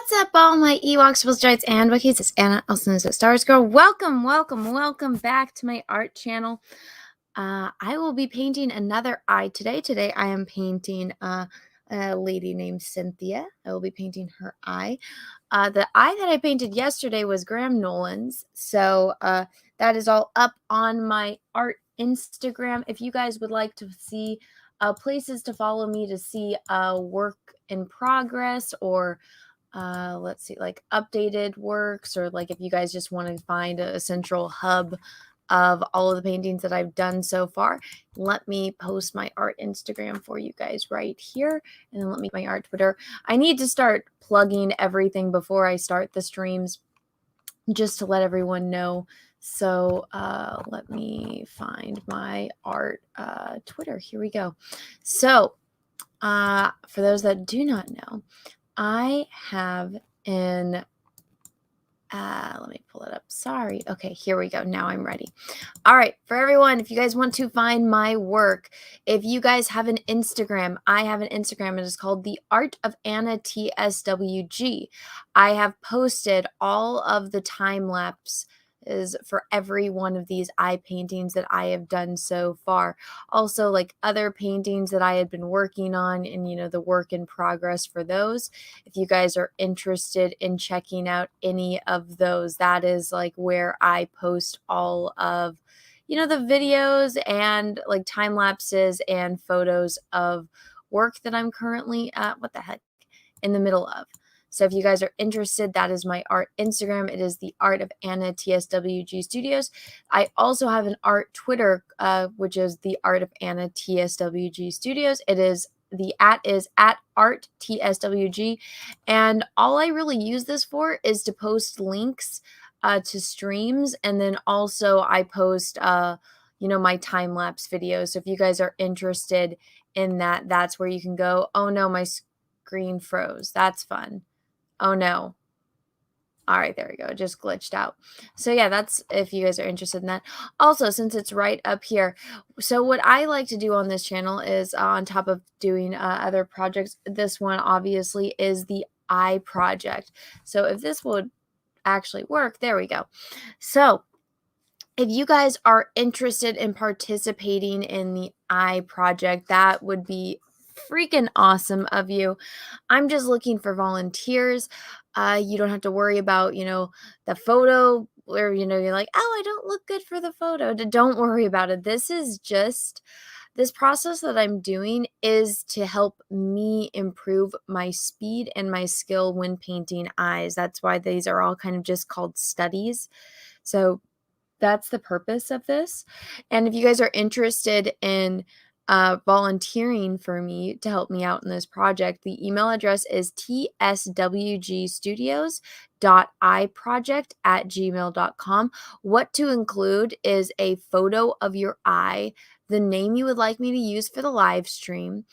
What's up, all my Ewoks, Joites, and Wookiees? It's Anna, also known as Stars Girl. Welcome back to my art channel. I will be painting another eye today. Today I am painting a lady named Cinthia. I will be painting her eye. The eye that I painted yesterday was Graham Nolan's, so that is all up on my art Instagram. If you guys would like to see places to follow me to see work in progress, or let's see, like updated works, or like if you guys just want to find a central hub of all of the paintings that I've done so far, let me post my art Instagram for you guys right here, and then let me my art Twitter. I need to start plugging everything before I start the streams, just to let everyone know. So let me find my art Twitter. Here we go. So for those that do not know, I have let me pull it up. Sorry. Okay, here we go. Now I'm ready. All right, for everyone, if you guys want to find my work, if you guys have an Instagram, I have an Instagram. It is called The Art of Anna TSWG. I have posted all of the time lapse is for every one of these eye paintings that I have done so far. Also, like other paintings that I had been working on, and the work in progress for those. If you guys are interested in checking out any of those, that is like where I post all of the videos and like time lapses and photos of work that I'm currently in the middle of. So if you guys are interested, that is my art Instagram. It is The Art of Anna TSWG Studios. I also have an art Twitter, which is The Art of Anna TSWG Studios. The @ is @arttswg, and all I really use this for is to post links to streams, and then also I post my time lapse videos. So if you guys are interested in that, that's where you can go. Oh no, my screen froze. That's fun. Oh no. All right, there we go. It just glitched out. So yeah, that's if you guys are interested in that. Also, since it's right up here, so what I like to do on this channel is on top of doing other projects, this one obviously is the eye project. So if this would actually work, there we go. So if you guys are interested in participating in the eye project, that would be freaking awesome of you. I'm just looking for volunteers. You don't have to worry about, the photo where, you're like, oh, I don't look good for the photo. Don't worry about it. This process that I'm doing is to help me improve my speed and my skill when painting eyes. That's why these are all kind of just called studies. So that's the purpose of this. And if you guys are interested in volunteering for me to help me out in this project, the email address is tswgstudios.eyeproject@gmail.com. What to include is a photo of your eye, the name you would like me to use for the live stream.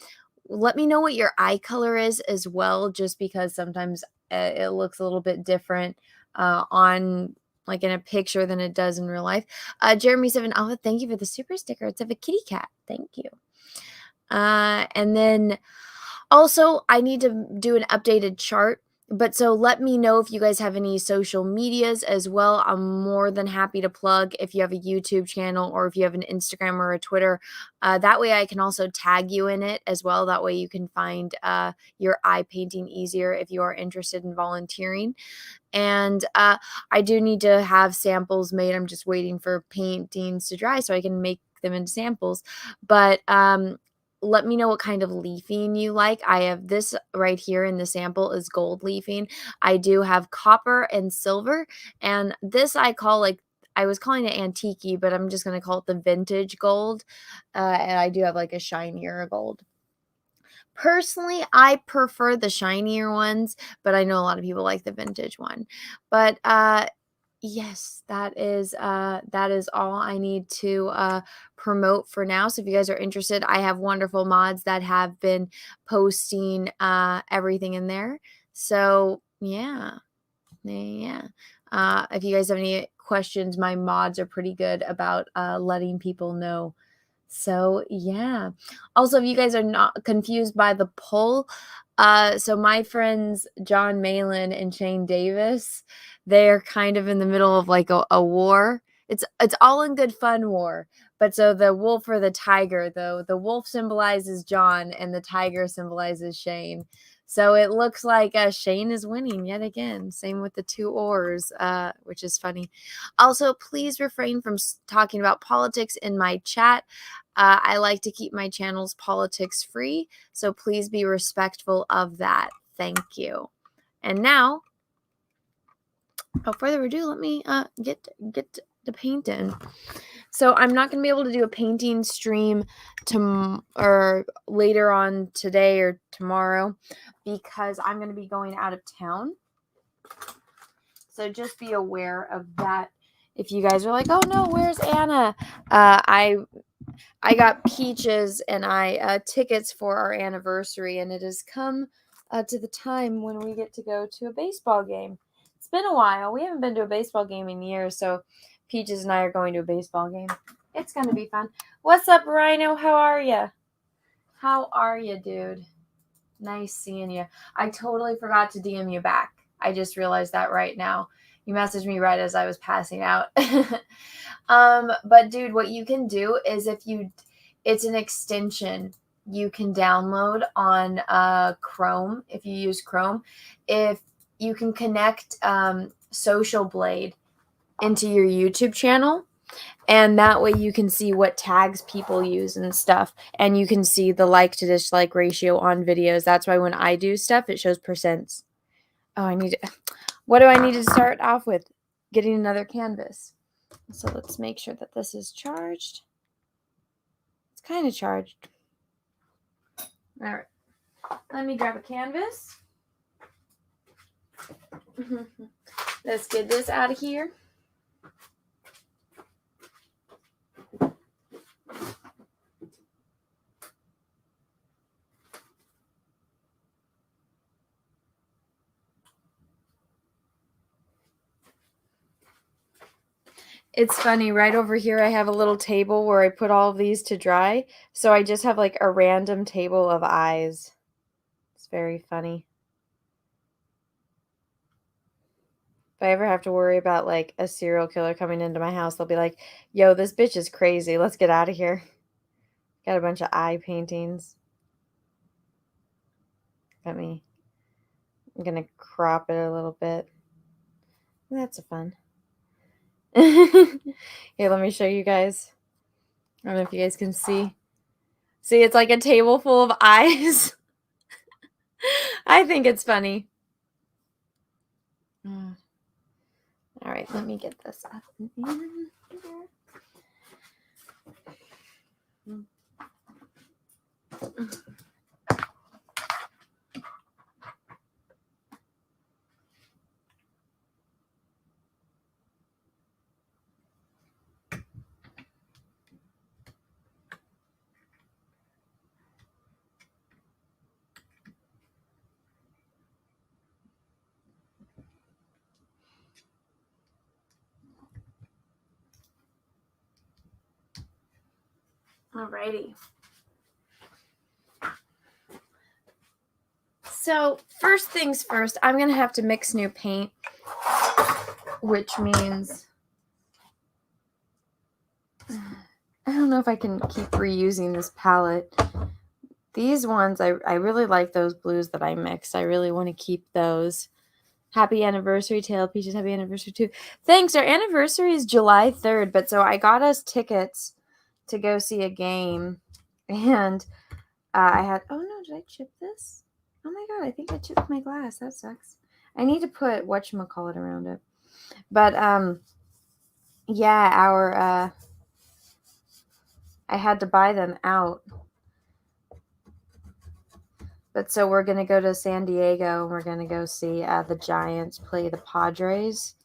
Let me know what your eye color is as well, just because sometimes it looks a little bit different on like in a picture than it does in real life. Jeremy7 Alpha, thank you for the super sticker. It's of a kitty cat. Thank you. And then also I need to do an updated chart. But so let me know if you guys have any social medias as well. I'm more than happy to plug if you have a YouTube channel or if you have an Instagram or a Twitter. That way I can also tag you in it as well. That way you can find your eye painting easier if you are interested in volunteering. And I do need to have samples made. I'm just waiting for paintings to dry so I can make them into samples. But let me know what kind of leafing you like. I have this right here in the sample is gold leafing. I do have copper and silver, and this I call I was calling it antique, but I'm just going to call it the vintage gold. And I do have like a shinier gold. Personally, I prefer the shinier ones, but I know a lot of people like the vintage one. But yes, that is all I need to promote for now. So if you guys are interested, I have wonderful mods that have been posting everything in there. So yeah. If you guys have any questions, my mods are pretty good about letting people know. So yeah. Also, if you guys are not confused by the poll, So my friends John Malin and Shane Davis, they're kind of in the middle of like a war. It's all in good fun war. But so the wolf or the tiger, though, the wolf symbolizes John and the tiger symbolizes Shane. So it looks like Shane is winning yet again. Same with the two oars, which is funny. Also, please refrain from talking about politics in my chat. I like to keep my channels politics free, so please be respectful of that. Thank you. And now, without further ado, let me get the paint in. So I'm not going to be able to do a painting stream or later on today or tomorrow because I'm going to be going out of town. So just be aware of that. If you guys are like, oh no, where's Anna? I got Peaches and tickets for our anniversary, and it has come to the time when we get to go to a baseball game. It's been a while. We haven't been to a baseball game in years, so Peaches and I are going to a baseball game. It's going to be fun. What's up, Rhino? How are you? How are you, dude? Nice seeing you. I totally forgot to DM you back. I just realized that right now. You messaged me right as I was passing out. But dude, what you can do is it's an extension you can download on Chrome if you use Chrome. If you can connect Social Blade into your YouTube channel, and that way you can see what tags people use and stuff, and you can see the like to dislike ratio on videos. That's why when I do stuff, it shows percents. Oh, what do I need to start off with? Getting another canvas. So let's make sure that this is charged. It's kind of charged. All right. Let me grab a canvas. Let's get this out of here. It's funny, right over here I have a little table where I put all of these to dry. So I just have like a random table of eyes. It's very funny. If I ever have to worry about like a serial killer coming into my house, they'll be like, yo, this bitch is crazy. Let's get out of here. Got a bunch of eye paintings. I'm going to crop it a little bit. That's fun. Here, let me show you guys. I don't know if you guys can see. See, it's like a table full of eyes. I think it's funny. All right, let me get this up in here. Alrighty. So first things first, I'm going to have to mix new paint, which means I don't know if I can keep reusing this palette. These ones, I really like those blues that I mixed. I really want to keep those. Happy anniversary, Tail Peaches. Happy anniversary, too. Thanks. Our anniversary is July 3rd, but so I got us tickets to go see a game, and I had, oh no, did I chip this? Oh my god, I think I chipped my glass. That sucks. I need to put whatchamacallit around it. But, yeah, I had to buy them out. But so we're going to go to San Diego, and we're going to go see the Giants play the Padres.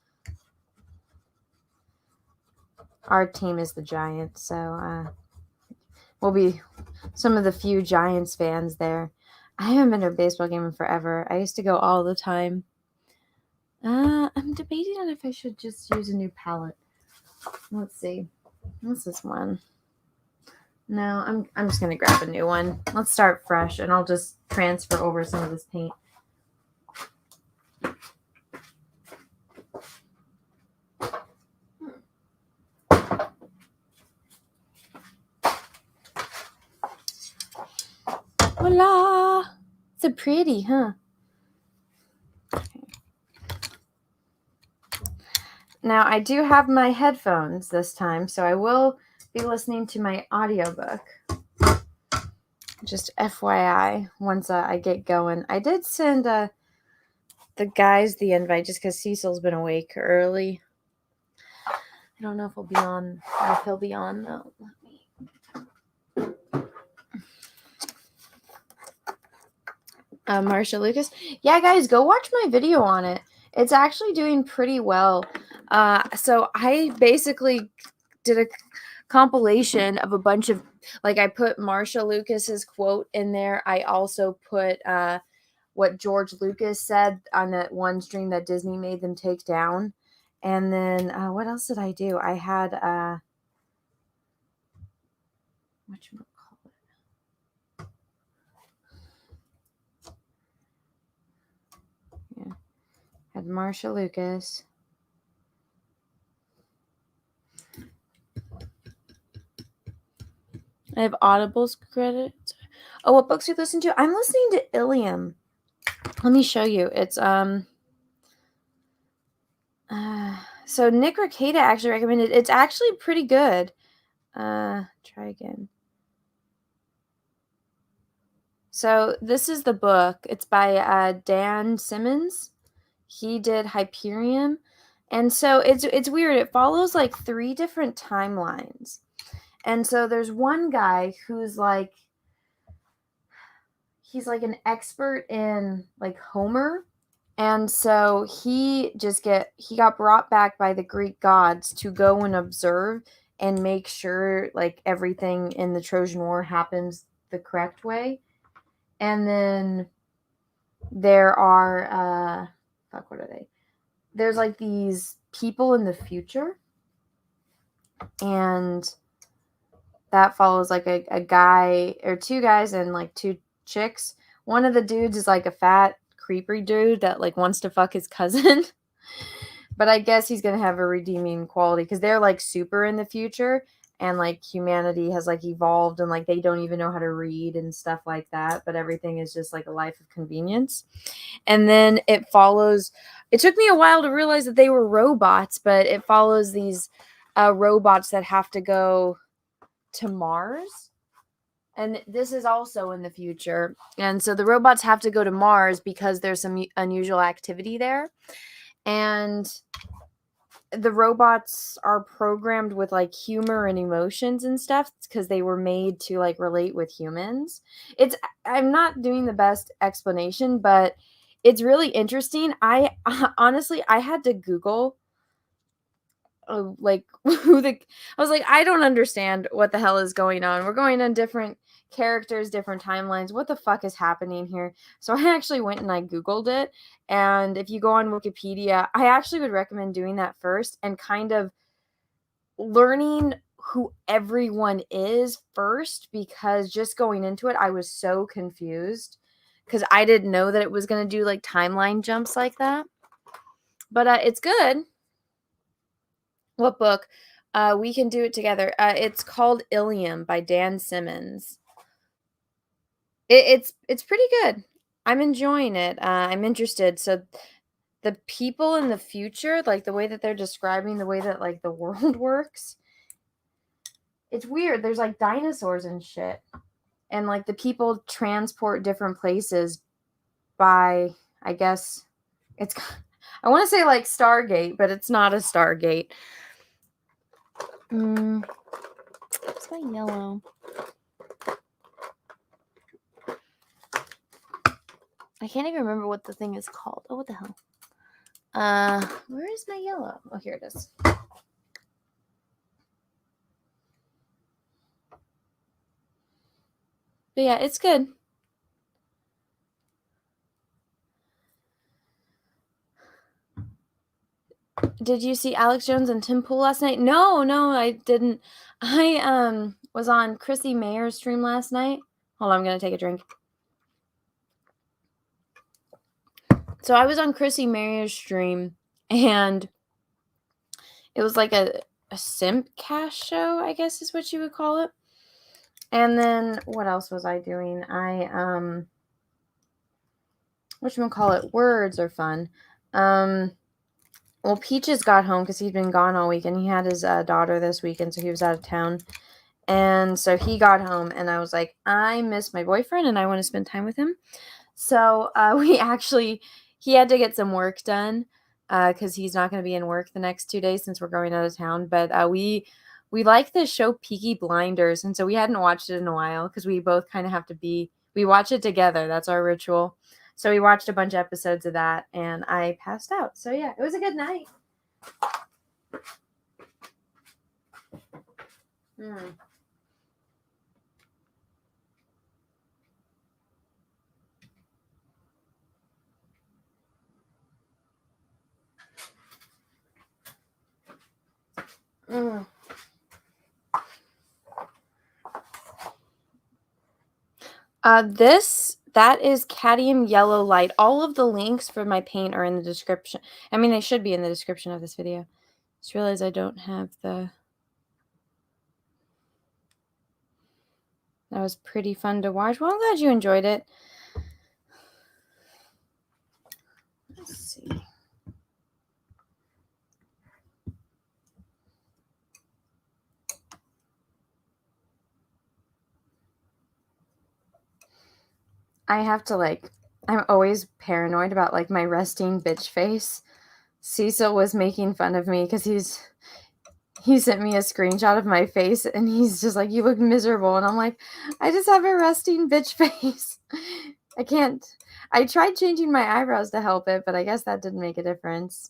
Our team is the Giants, so we'll be some of the few Giants fans there. I haven't been to a baseball game in forever. I used to go all the time. I'm debating on if I should just use a new palette. Let's see. What's this one? No, I'm just gonna grab a new one. Let's start fresh, and I'll just transfer over some of this paint. Voila! So pretty, huh? Now, I do have my headphones this time, so I will be listening to my audiobook. Just FYI, once I get going. I did send the guys the invite just because Cecil's been awake early. I don't know if he'll be on, or if he'll be on, though. Marsha Lucas. Yeah, guys, go watch my video on it. It's actually doing pretty well. So I basically did a compilation of a bunch of, like, I put Marsha Lucas's quote in there. I also put what George Lucas said on that one stream that Disney made them take down. And then what else did I do? I had whatchamacallit? Yeah. Had Marsha Lucas. I have Audible's credits. Oh, what books do you listen to? I'm listening to Ilium. Let me show you. It's so Nick Ricada actually recommended. It's actually pretty good. Try again. So this is the book. It's by Dan Simmons. He did Hyperion. And so it's weird. It follows like 3 different timelines. And so there's one guy who's like, he's like an expert in like Homer. And so he got brought back by the Greek gods to go and observe and make sure like everything in the Trojan War happens the correct way. And then there are what are they? There's like these people in the future, and that follows like a guy or 2 guys and like 2 chicks. One of the dudes is like a fat creepy dude that like wants to fuck his cousin. But I guess he's going to have a redeeming quality because they're like super in the future, and like humanity has like evolved, and like they don't even know how to read and stuff like that. But everything is just like a life of convenience. And then it took me a while to realize that they were robots, but it follows these robots that have to go to Mars. And this is also in the future. And so the robots have to go to Mars because there's some unusual activity there. And the robots are programmed with like humor and emotions and stuff because they were made to like relate with humans. I'm not doing the best explanation, but it's really interesting. I honestly, I had to Google like I was like, I don't understand what the hell is going on. We're going on different characters, different timelines. What the fuck is happening here? So I actually went and I Googled it. And if you go on Wikipedia, I actually would recommend doing that first and kind of learning who everyone is first, because just going into it, I was so confused because I didn't know that it was going to do like timeline jumps like that. But it's good. What book? We can do it together. It's called Ilium by Dan Simmons. It's pretty good. I'm enjoying it. I'm interested. So the people in the future, like the way that they're describing the way that like the world works, it's weird. There's like dinosaurs and shit, and like the people transport different places by, I guess it's, I want to say like Stargate, but it's not a Stargate. It's my yellow. I can't even remember what the thing is called. Oh, what the hell? Where is my yellow? Oh, here it is. But yeah, it's good. Did you see Alex Jones and Tim Pool last night? No, I didn't. I was on Chrissy Mayer's stream last night. Hold on, I'm gonna take a drink. So I was on Chrissy Mayer's stream, and it was like a Simpcast show, I guess is what you would call it. And then what else was I doing? Whatchamacallit, words are fun. Well, Peaches got home because he'd been gone all weekend. He had his daughter this weekend, so he was out of town. And so he got home, and I was like, I miss my boyfriend, and I want to spend time with him. So he had to get some work done because he's not going to be in work the next 2 days since we're going out of town. But we like the show Peaky Blinders, and so we hadn't watched it in a while because we both kind of have to we watch it together. That's our ritual. So we watched a bunch of episodes of that, and I passed out. So yeah, it was a good night. That is cadmium yellow light. All of the links for my paint are in the description. I mean, they should be in the description of this video. Just realized I don't have the... That was pretty fun to watch. Well, I'm glad you enjoyed it. Let's see. I have to, I'm always paranoid about, my resting bitch face. Cecil was making fun of me because he sent me a screenshot of my face, and he's just like, you look miserable. And I'm like, I just have a resting bitch face. I can't. I tried changing my eyebrows to help it, but I guess that didn't make a difference.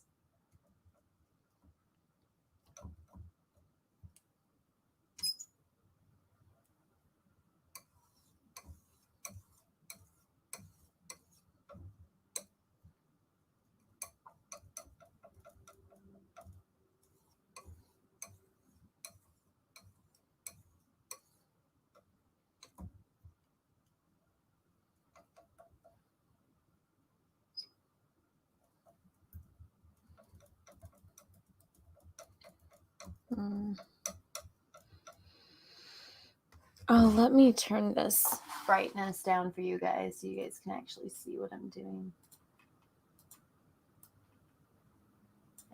Oh, let me turn this brightness down for you guys so you guys can actually see what I'm doing.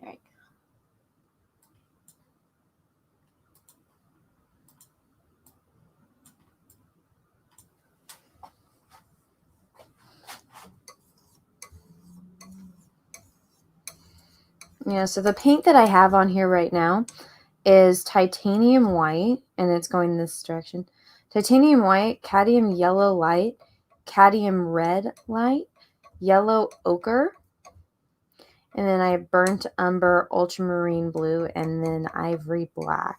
There we go. Yeah, so the paint that I have on here right now is titanium white, and it's going this direction. Titanium white, cadmium yellow light, cadmium red light, yellow ochre, and then I have burnt umber, ultramarine blue, and then ivory black.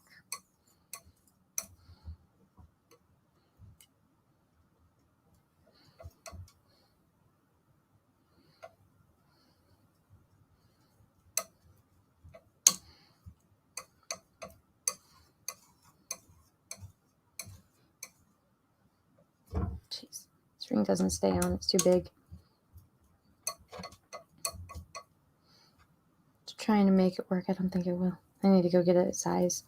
Jeez, this ring doesn't stay on. It's too big. Just trying to make it work. I don't think it will. I need to go get it at size.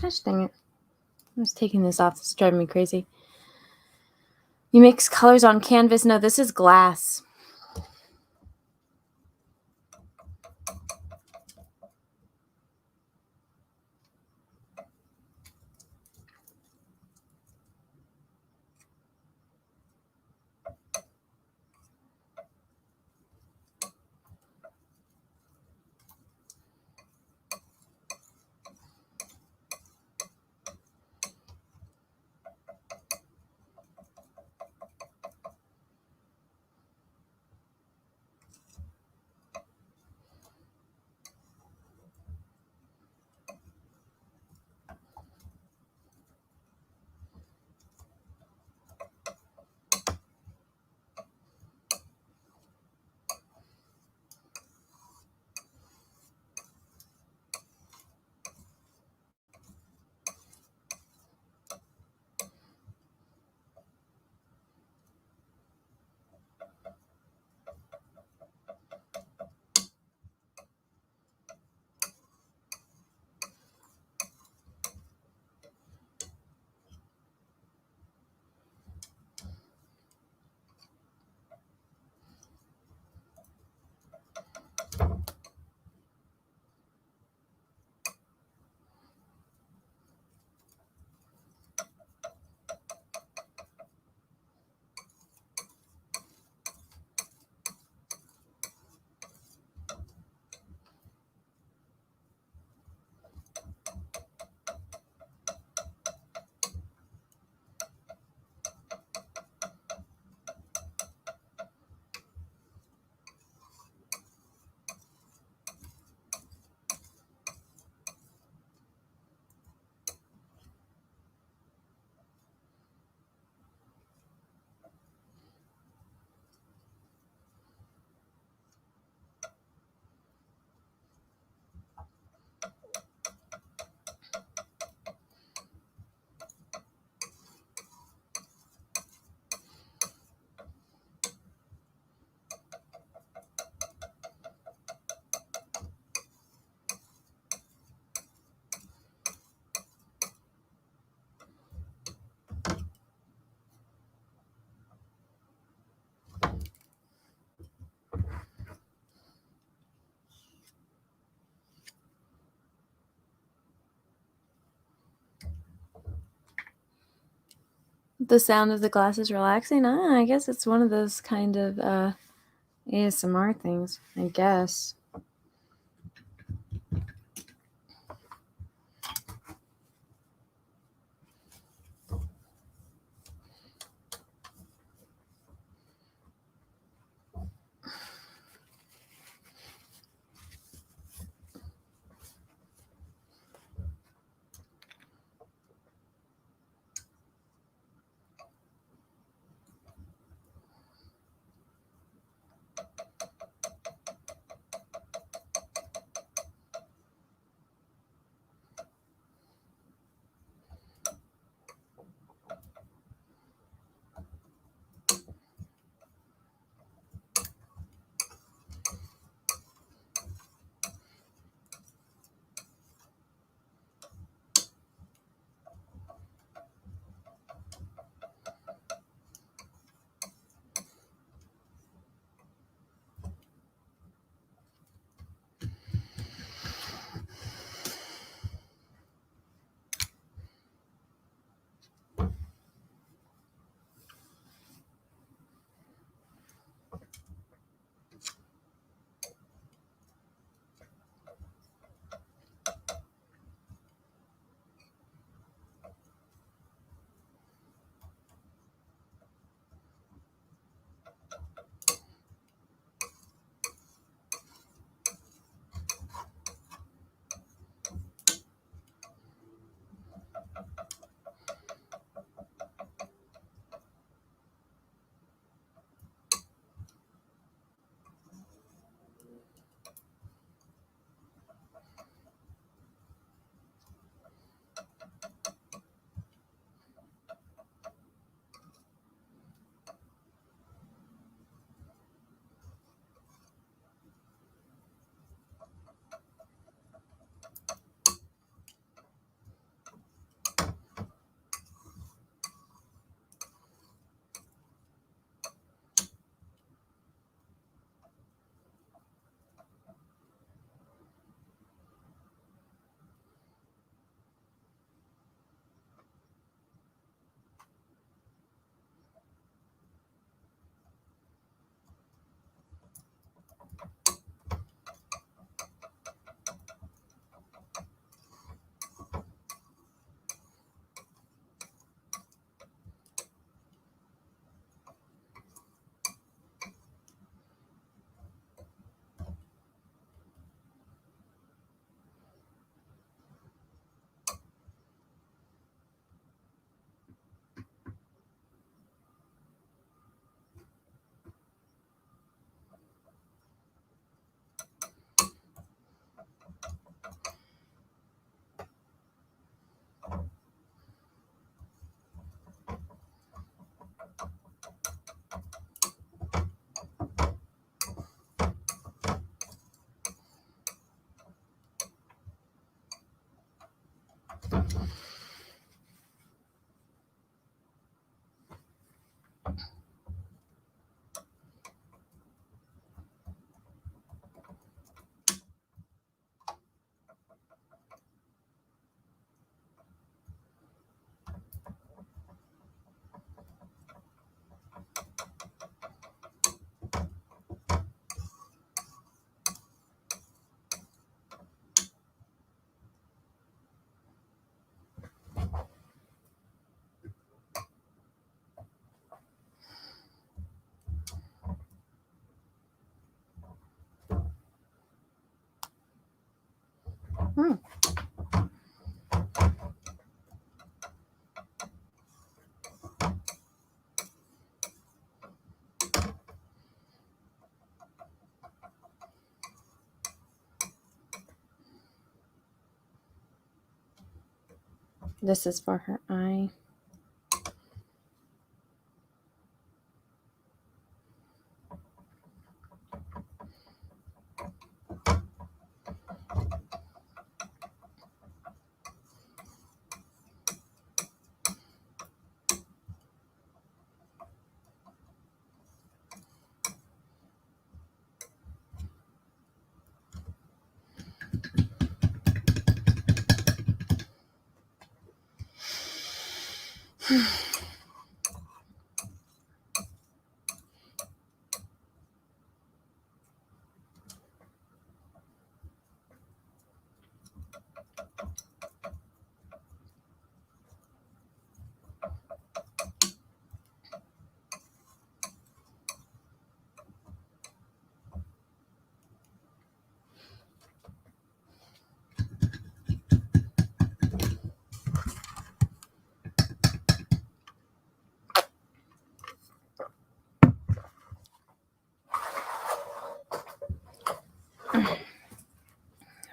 Gosh dang it. I was taking this off. It's driving me crazy. You mix colors on canvas. No, this is glass. The sound of the glass is relaxing. I guess it's one of those kind of ASMR things, I guess. Oh. This is for her eye.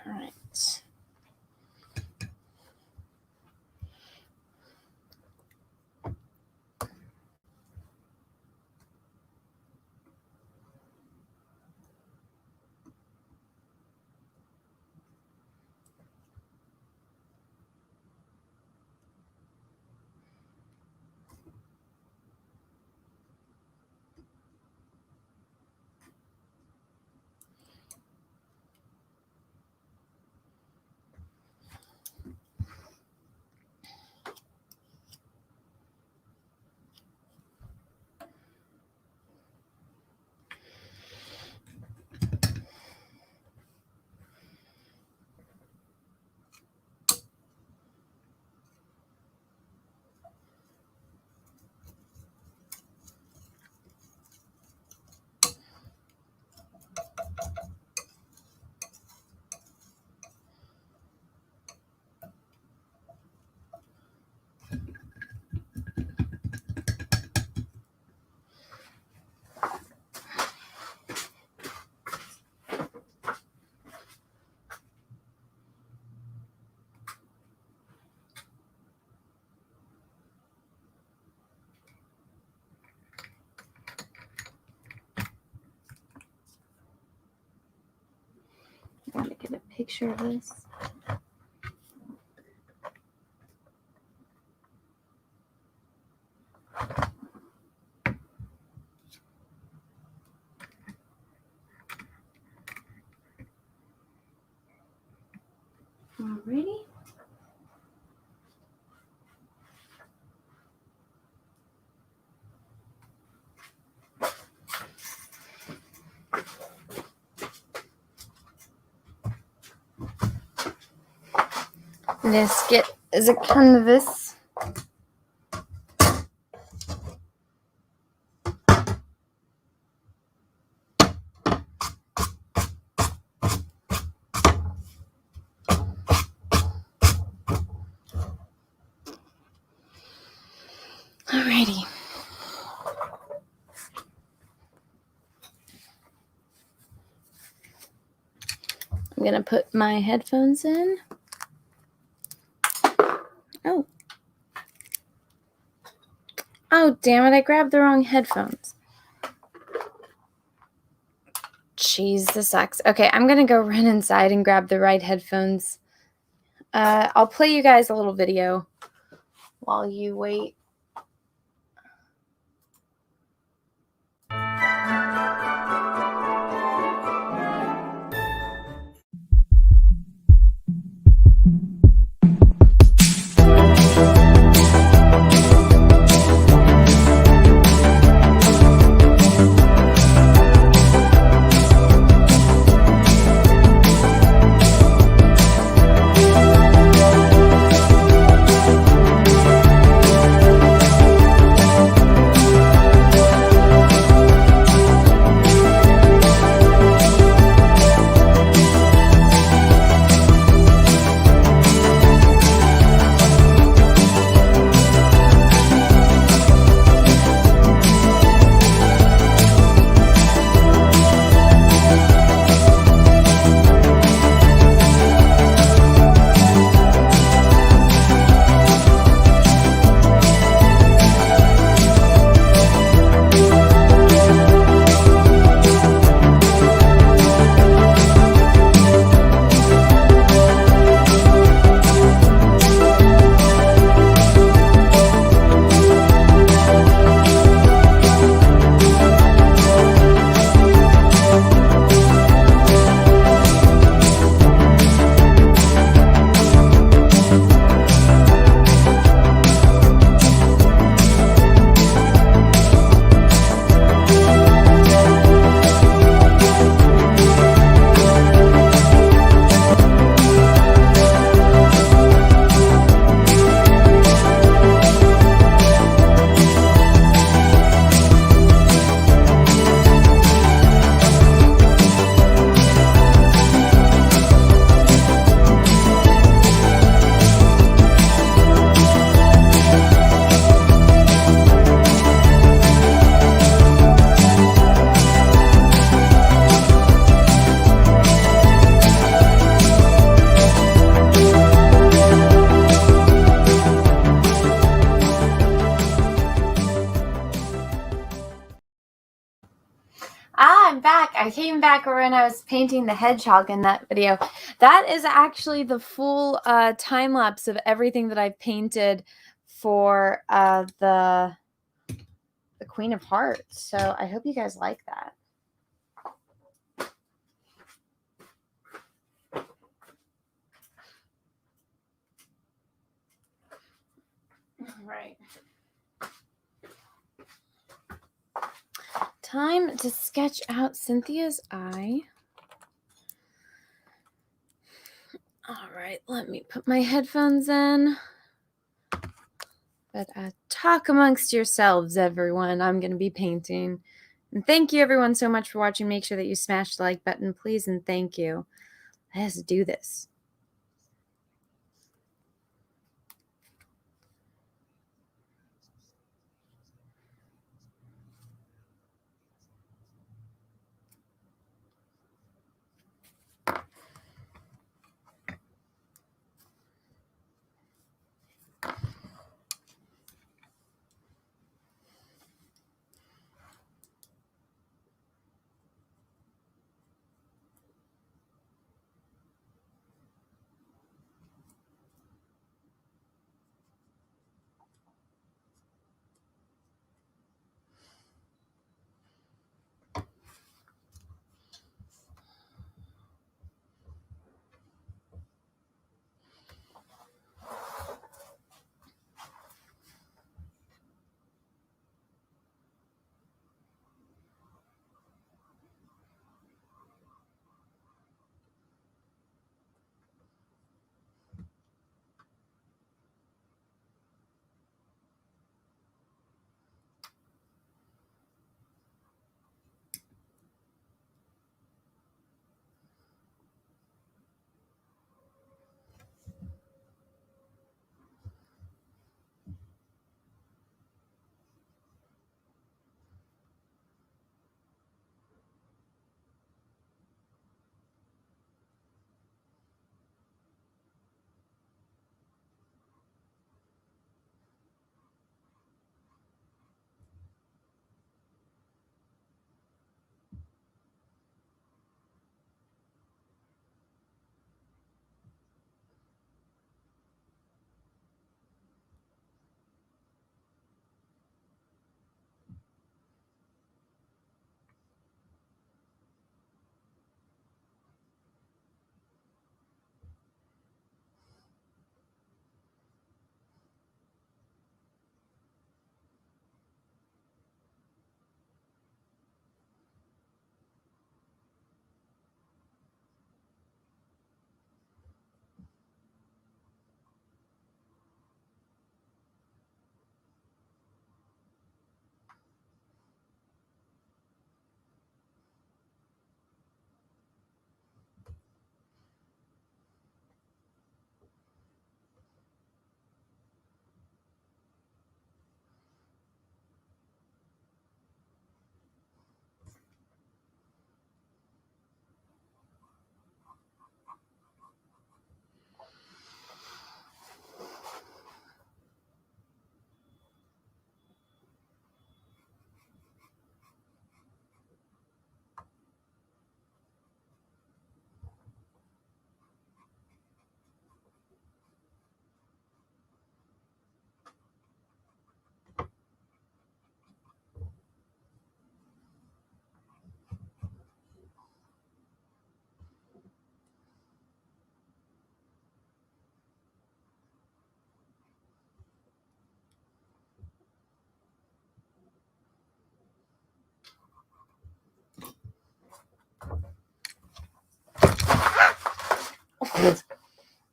All right. I want to get a picture of this. Alrighty. This is a canvas. Alrighty. I'm going to put my headphones in. Oh. Oh, damn it. I grabbed the wrong headphones. Jeez, this sucks. Okay, I'm going to go run inside and grab the right headphones. I'll play you guys a little video while you wait. I'm back. I came back when I was painting the hedgehog in that video. That is actually the full time lapse of everything that I've painted for the Queen of Hearts. So I hope you guys like that. All right. Time to sketch out Cynthia's eye. All right, let me put my headphones in. But talk amongst yourselves, everyone. I'm going to be painting. And thank you, everyone, so much for watching. Make sure that you smash the like button, please, and thank you. Let's do this.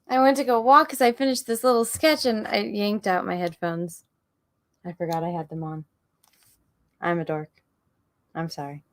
I went to go walk because I finished this little sketch and I yanked out my headphones. I forgot I had them on. I'm a dork. I'm sorry.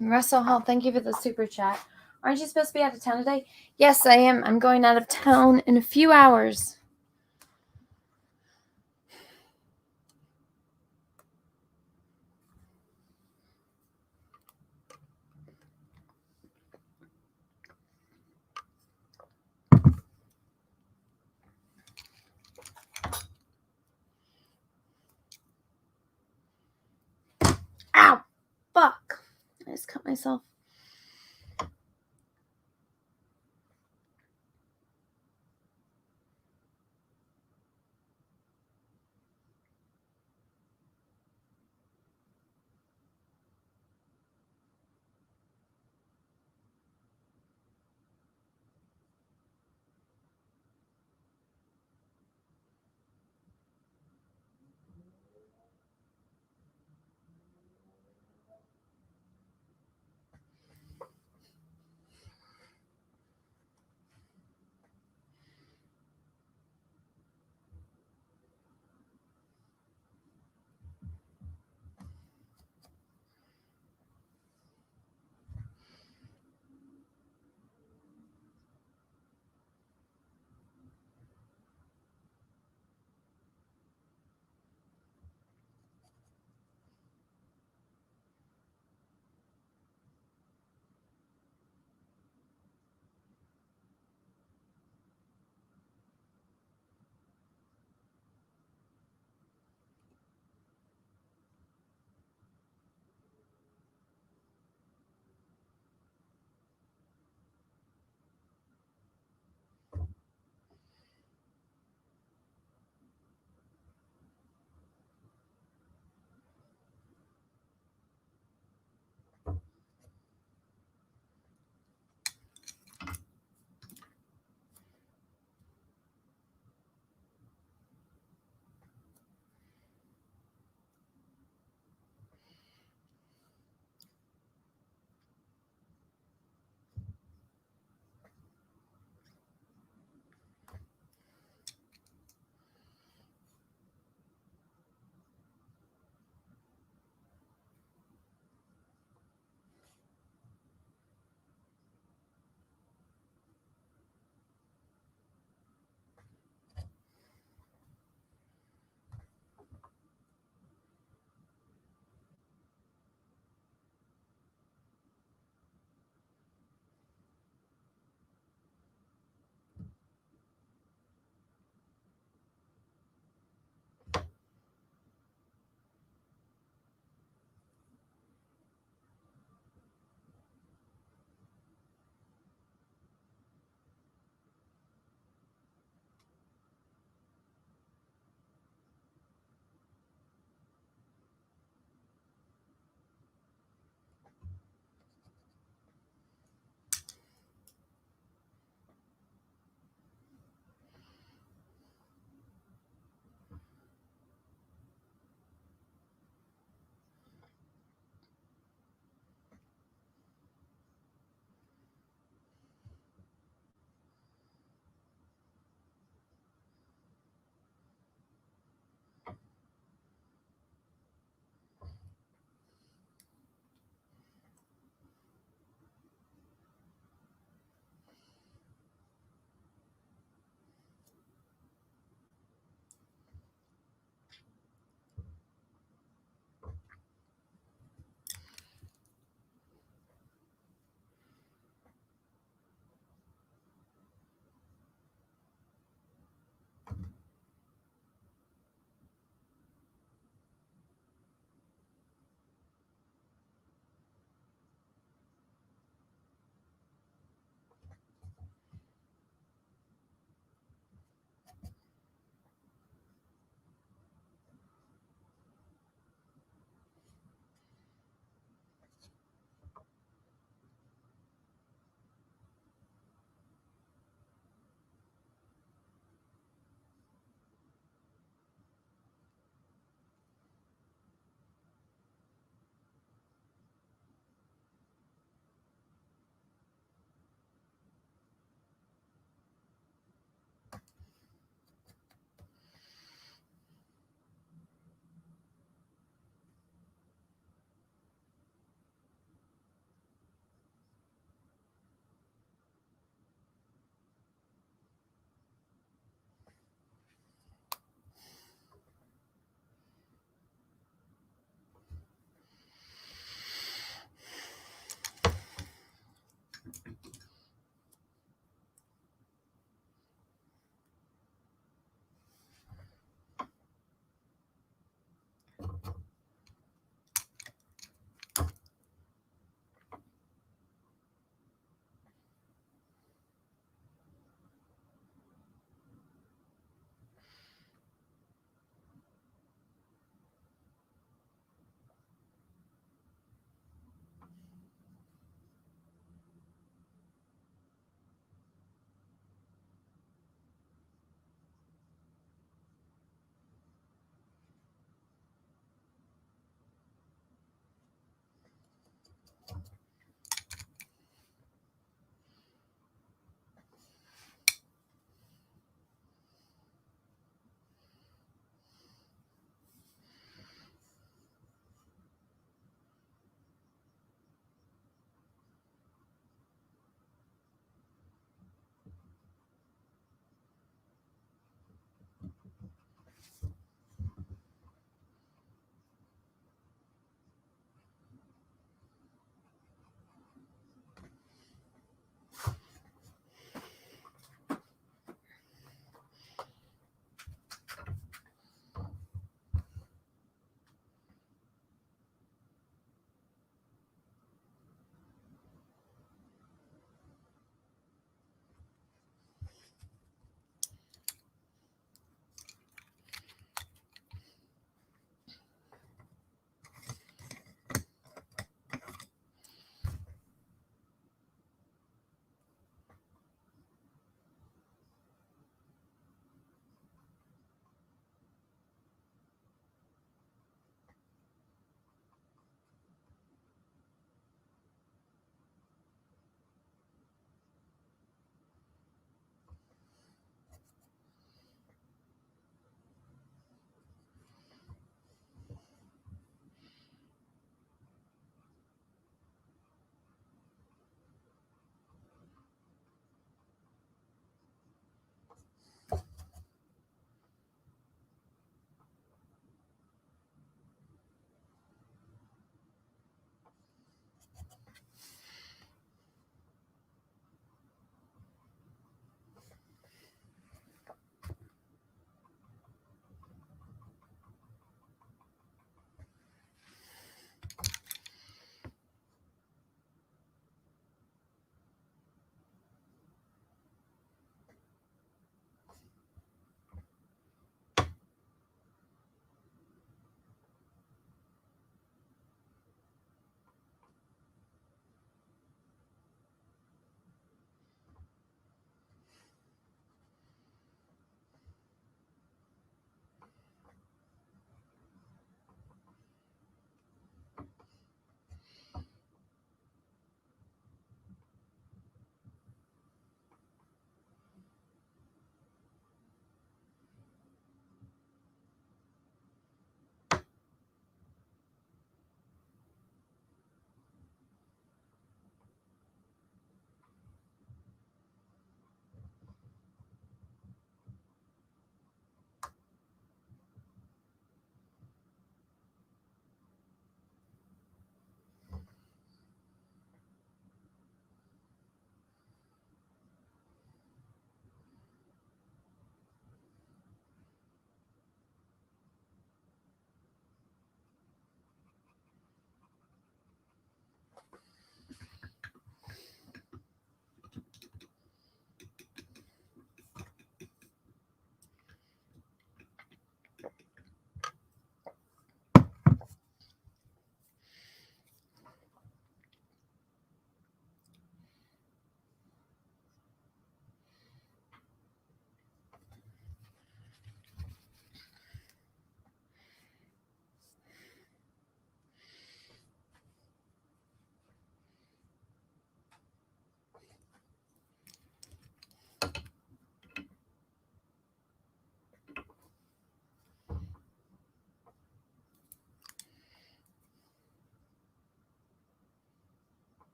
Russell Hall, thank you for the super chat. Aren't you supposed to be out of town today? Yes, I am. I'm going out of town in a few hours. Ow! Fuck! I just cut myself.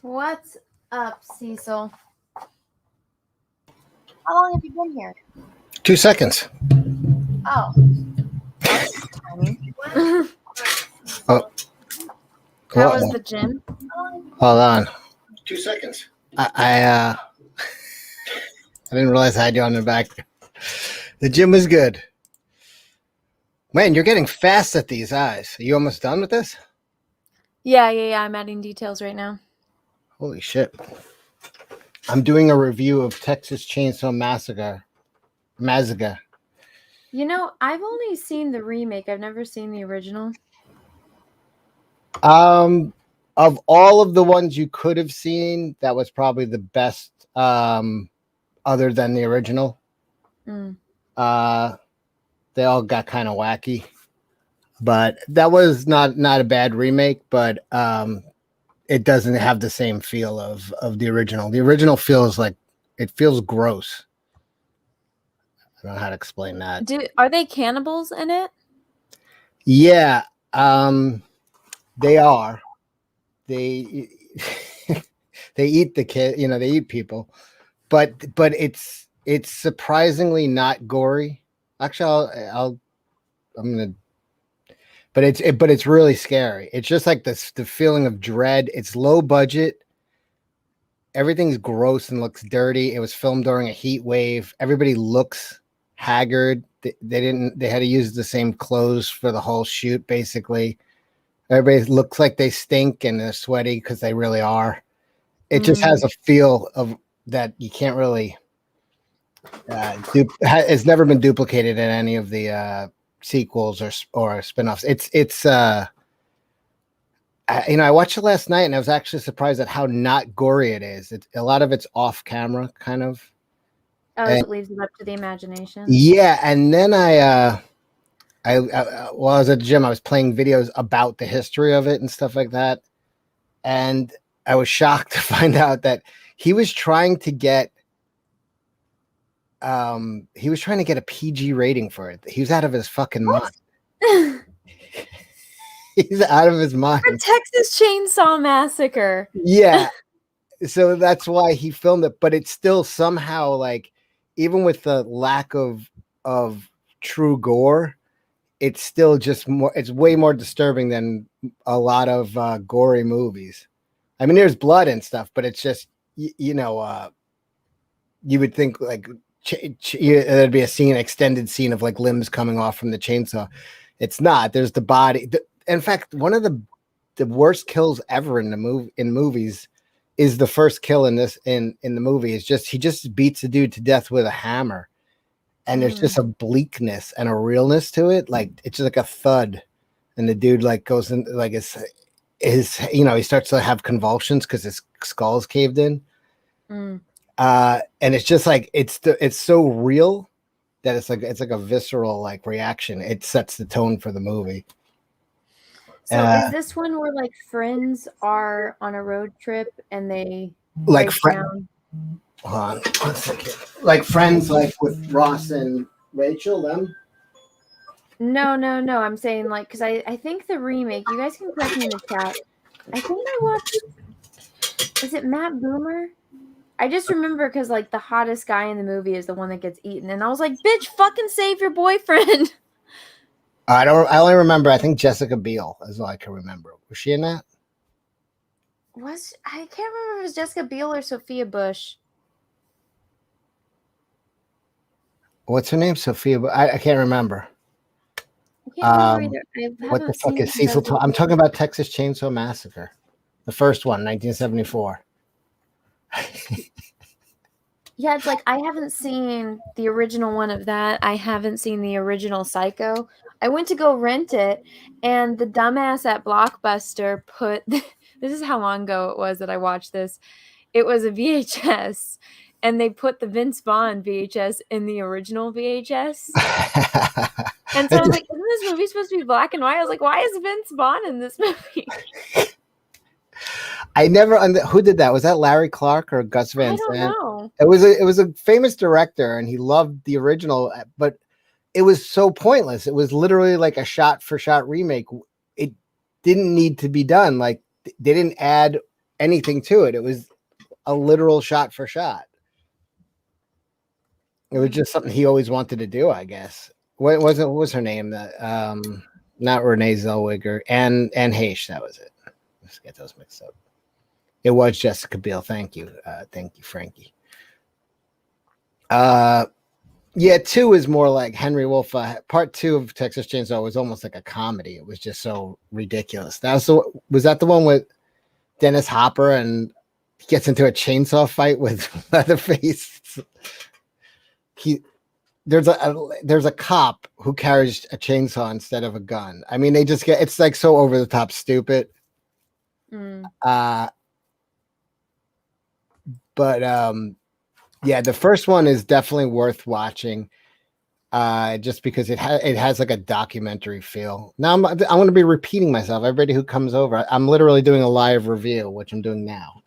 What's up, Cecil? How long have you been here? 2 seconds. Oh, that's tiny. Oh, How was the gym? hold on. 2 seconds. I didn't realize I had you on the back. The gym was good. Man, you're getting fast at these eyes. Are you almost done with this? Yeah. I'm adding details right now. Holy shit. I'm doing a review of Texas Chainsaw Massacre. You know, I've only seen the remake. I've never seen the original. Of all of the ones you could have seen, that was probably the best, other than the original. Mm. They all got kind of wacky, but that was not a bad remake, but it doesn't have the same feel of the original. The original feels like it feels gross. I don't know how to explain that. Are they cannibals in it? Yeah, they are. They they eat the kid. You know, they eat people, but it's surprisingly not gory. Actually, I'm gonna. But it's really scary. It's just like this the feeling of dread. It's low budget. Everything's gross and looks dirty. It was filmed during a heat wave. Everybody looks haggard. They had to use the same clothes for the whole shoot, basically. Everybody looks like they stink and they're sweaty because they really are. It just has a feel of that you can't really it's never been duplicated in any of the sequels or spin-offs. I watched it last night and I was actually surprised at how not gory it is. A lot of it's off camera, kind of. Oh, so it leaves it up to the imagination. Yeah, and then while I was at the gym, I was playing videos about the history of it and stuff like that, and I was shocked to find out that he was trying to get a PG rating for it. He was out of his fucking mind. He's out of his mind. For Texas Chainsaw Massacre. Yeah. So that's why he filmed it, but it's still somehow like, even with the lack of true gore, it's still just more. It's way more disturbing than a lot of gory movies. I mean, there's blood and stuff, but it's just you would think like there'd be a extended scene of like limbs coming off from the chainsaw. It's not. There's the body. In fact, one of the worst kills ever in movies is the first kill in the movie. Is just he just beats the dude to death with a hammer, and there's just a bleakness and a realness to it. Like it's just like a thud, and the dude like goes in like his he starts to have convulsions because his skull is caved in. And it's just like it's so real that it's like a visceral like reaction. It sets the tone for the movie. So is this one where like friends are on a road trip and they like break down? Hold on 1 second. Like Friends, like with Ross and Rachel, them? No. I'm saying like because I think the remake. You guys can correct me in the chat. I think I watched. Is it Matt Boomer? I just remember because like the hottest guy in the movie is the one that gets eaten, and I was like, "Bitch, fucking save your boyfriend." I only remember. I think Jessica Biel is all I can remember. Was she in that? I can't remember if it was Jessica Biel or Sophia Bush. What's her name? Sophia. I can't remember. I can't remember either. What the fuck is Cecil? I'm talking about Texas Chainsaw Massacre, the first one, 1974. Yeah, it's like I haven't seen the original one of that. I haven't seen the original Psycho. I went to go rent it, and the dumbass at Blockbuster put this is how long ago it was that I watched this. It was a VHS, and they put the Vince Vaughn VHS in the original VHS. And so I was like, isn't this movie supposed to be black and white? I was like, why is Vince Vaughn in this movie? I never who did that? Was that Larry Clark or Gus Van Sant? I don't know. It was a famous director, and he loved the original, but it was so pointless. It was literally like a shot for shot remake. It didn't need to be done. Like they didn't add anything to it. It was a literal shot for shot. It was just something he always wanted to do, I guess. What was her name? Not Renee Zellweger, and Heche. That was it. Let's get those mixed up. It was Jessica Biel. Thank you, Frankie. Yeah, 2 is more like Henry Wolf. Part 2 of Texas Chainsaw was almost like a comedy. It was just so ridiculous. Was that the one with Dennis Hopper and he gets into a chainsaw fight with Leatherface? There's a cop who carries a chainsaw instead of a gun. I mean, it's like so over the top stupid. But yeah, the first one is definitely worth watching. Just because it has like a documentary feel. Now I'm going to be repeating myself. Everybody who comes over, I'm literally doing a live review, which I'm doing now.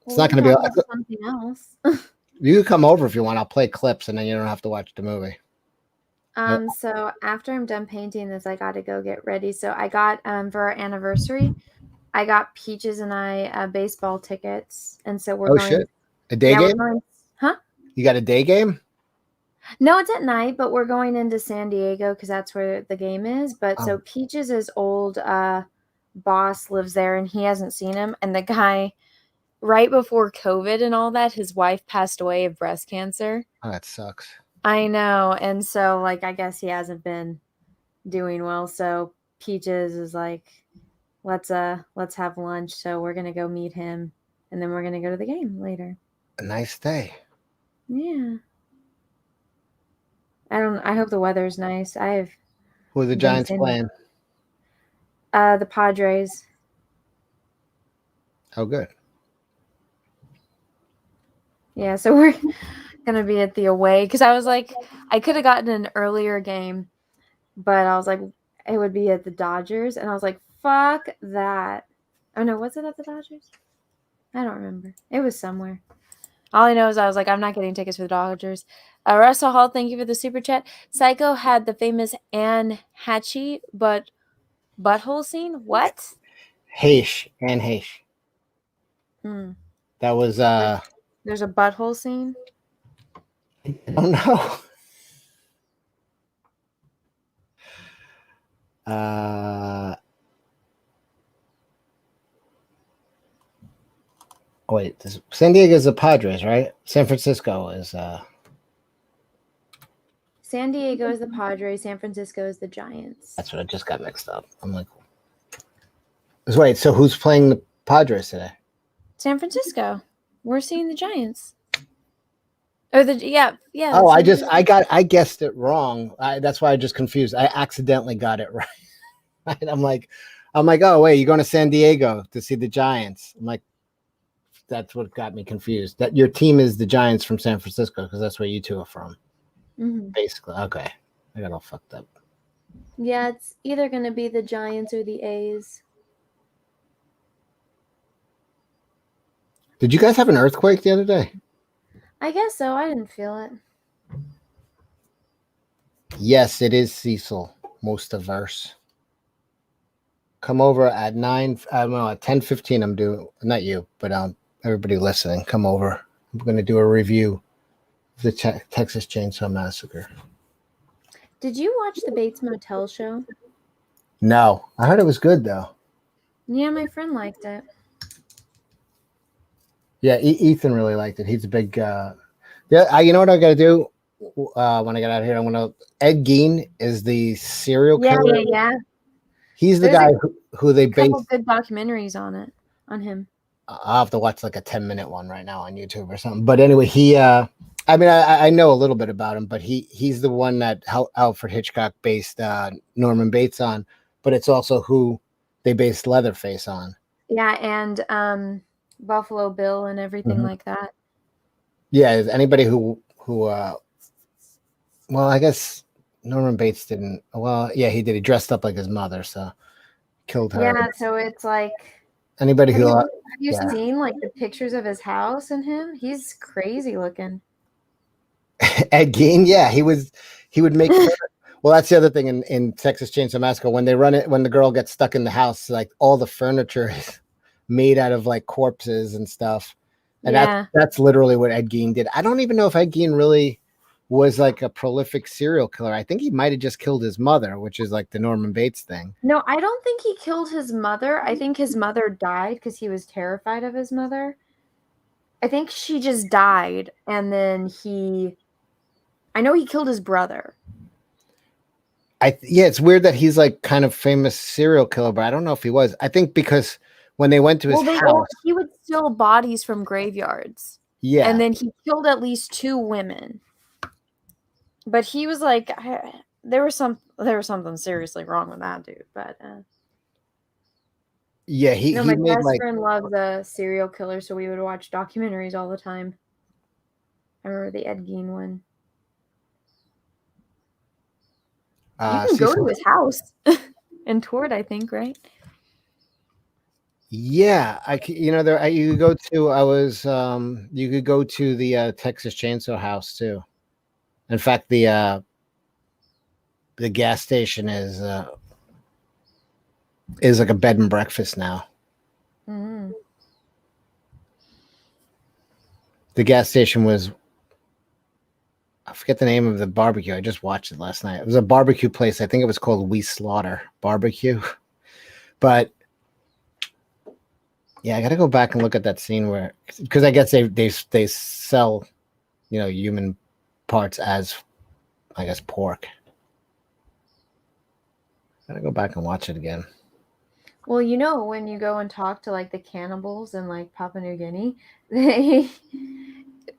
It's not going to be something else. You can come over if you want. I'll play clips, and then you don't have to watch the movie. So after I'm done painting this, I got to go get ready. So I got for our anniversary, I got Peaches and I baseball tickets, and so we're going. Shit! A day game? Huh? You got a day game? No, it's at night, but we're going into San Diego because that's where the game is. But so Peaches' old boss lives there, and he hasn't seen him. And the guy, right before COVID and all that, his wife passed away of breast cancer. Oh, that sucks. I know. And so, like, I guess he hasn't been doing well. So Peaches is like, let's have lunch. So we're gonna go meet him, and then we're gonna go to the game later. A nice day. Yeah. I hope the weather's nice. Who are the Giants playing? The Padres. Oh, good. Yeah, so we're gonna be at the away because I was like, I could have gotten an earlier game, but I was like, it would be at the Dodgers, and I was like, fuck that. Oh no, was it at the Dodgers? I don't remember. It was somewhere. All I know is I was like, I'm not getting tickets for the Dodgers. Russell Hall, thank you for the super chat. Psycho had the famous Anne Hatchie, but butthole scene? What? Heche. Anne Heche. That was There's a butthole scene? I don't know. Wait, San Diego is the Padres, right? San Francisco is San Diego is the Padres, San Francisco is the Giants. That's what I just got mixed up. I'm like, wait, so who's playing the Padres today? San Francisco. We're seeing the Giants. Or yeah. Oh, I guessed it wrong. That's why I just confused. I accidentally got it right. I'm like, oh wait, you're going to San Diego to see the Giants. I'm like, that's what got me confused. That your team is the Giants from San Francisco because that's where you two are from. Mm-hmm. Basically, okay. I got all fucked up. Yeah, it's either going to be the Giants or the A's. Did you guys have an earthquake the other day? I guess so. I didn't feel it. Yes, it is Cecil, most averse. Come over at 10:15. I'm doing, not you, but everybody listening, come over. I'm going to do a review of the Texas Chainsaw Massacre. Did you watch the Bates Motel show? No, I heard it was good though. Yeah, my friend liked it. Yeah, Ethan really liked it. He's a big. You know what I got to do when I get out of here? I'm gonna. Ed Gein is the serial killer. Yeah. He's the guy who they based. Couple good documentaries on him. I'll have to watch like a 10-minute one right now on YouTube or something. But anyway, he. I mean, I know a little bit about him, but he's the one that Alfred Hitchcock based Norman Bates on. But it's also who they based Leatherface on. Yeah, and Buffalo Bill and everything like that. Yeah, is anybody who well, I guess Norman Bates didn't. Well, yeah, he did. He dressed up like his mother, so killed her. Yeah, so it's like anybody who have you seen like the pictures of his house and him? He's crazy looking. Ed Gein, yeah, he would make. Well, that's the other thing in Texas Chainsaw Massacre when they run it when the girl gets stuck in the house, like all the furniture is made out of like corpses and stuff, and Yeah. that's literally what Ed Gein did. I don't even know if Ed Gein really was like a prolific serial killer. I think he might have just killed his mother, which is like the Norman Bates thing. No, I don't think he killed his mother. I think his mother died because he was terrified of his mother. I think she just died, and then I know he killed his brother. Yeah, it's weird that he's like kind of famous serial killer, but I don't know if he was. I think because when they went to his house, he would steal bodies from graveyards. yeah, And then he killed at least 2 women. But he was like, there was something seriously wrong with that dude. But yeah, no, he my made best like friend loved the serial killer, so we would watch documentaries all the time. I remember the Ed Gein one. You can go to his house and tour it, I think, right? Yeah, there you could go to. You could go to the Texas Chainsaw House too. In fact, the gas station is like a bed and breakfast now. Mm-hmm. The gas station was, I forget the name of the barbecue. I just watched it last night. It was a barbecue place. I think it was called We Slaughter Barbecue. But yeah, I got to go back and look at that scene where, because I guess they sell, human parts as, I guess, pork. Gotta go back and watch it again. Well, when you go and talk to like the cannibals in like Papua New Guinea,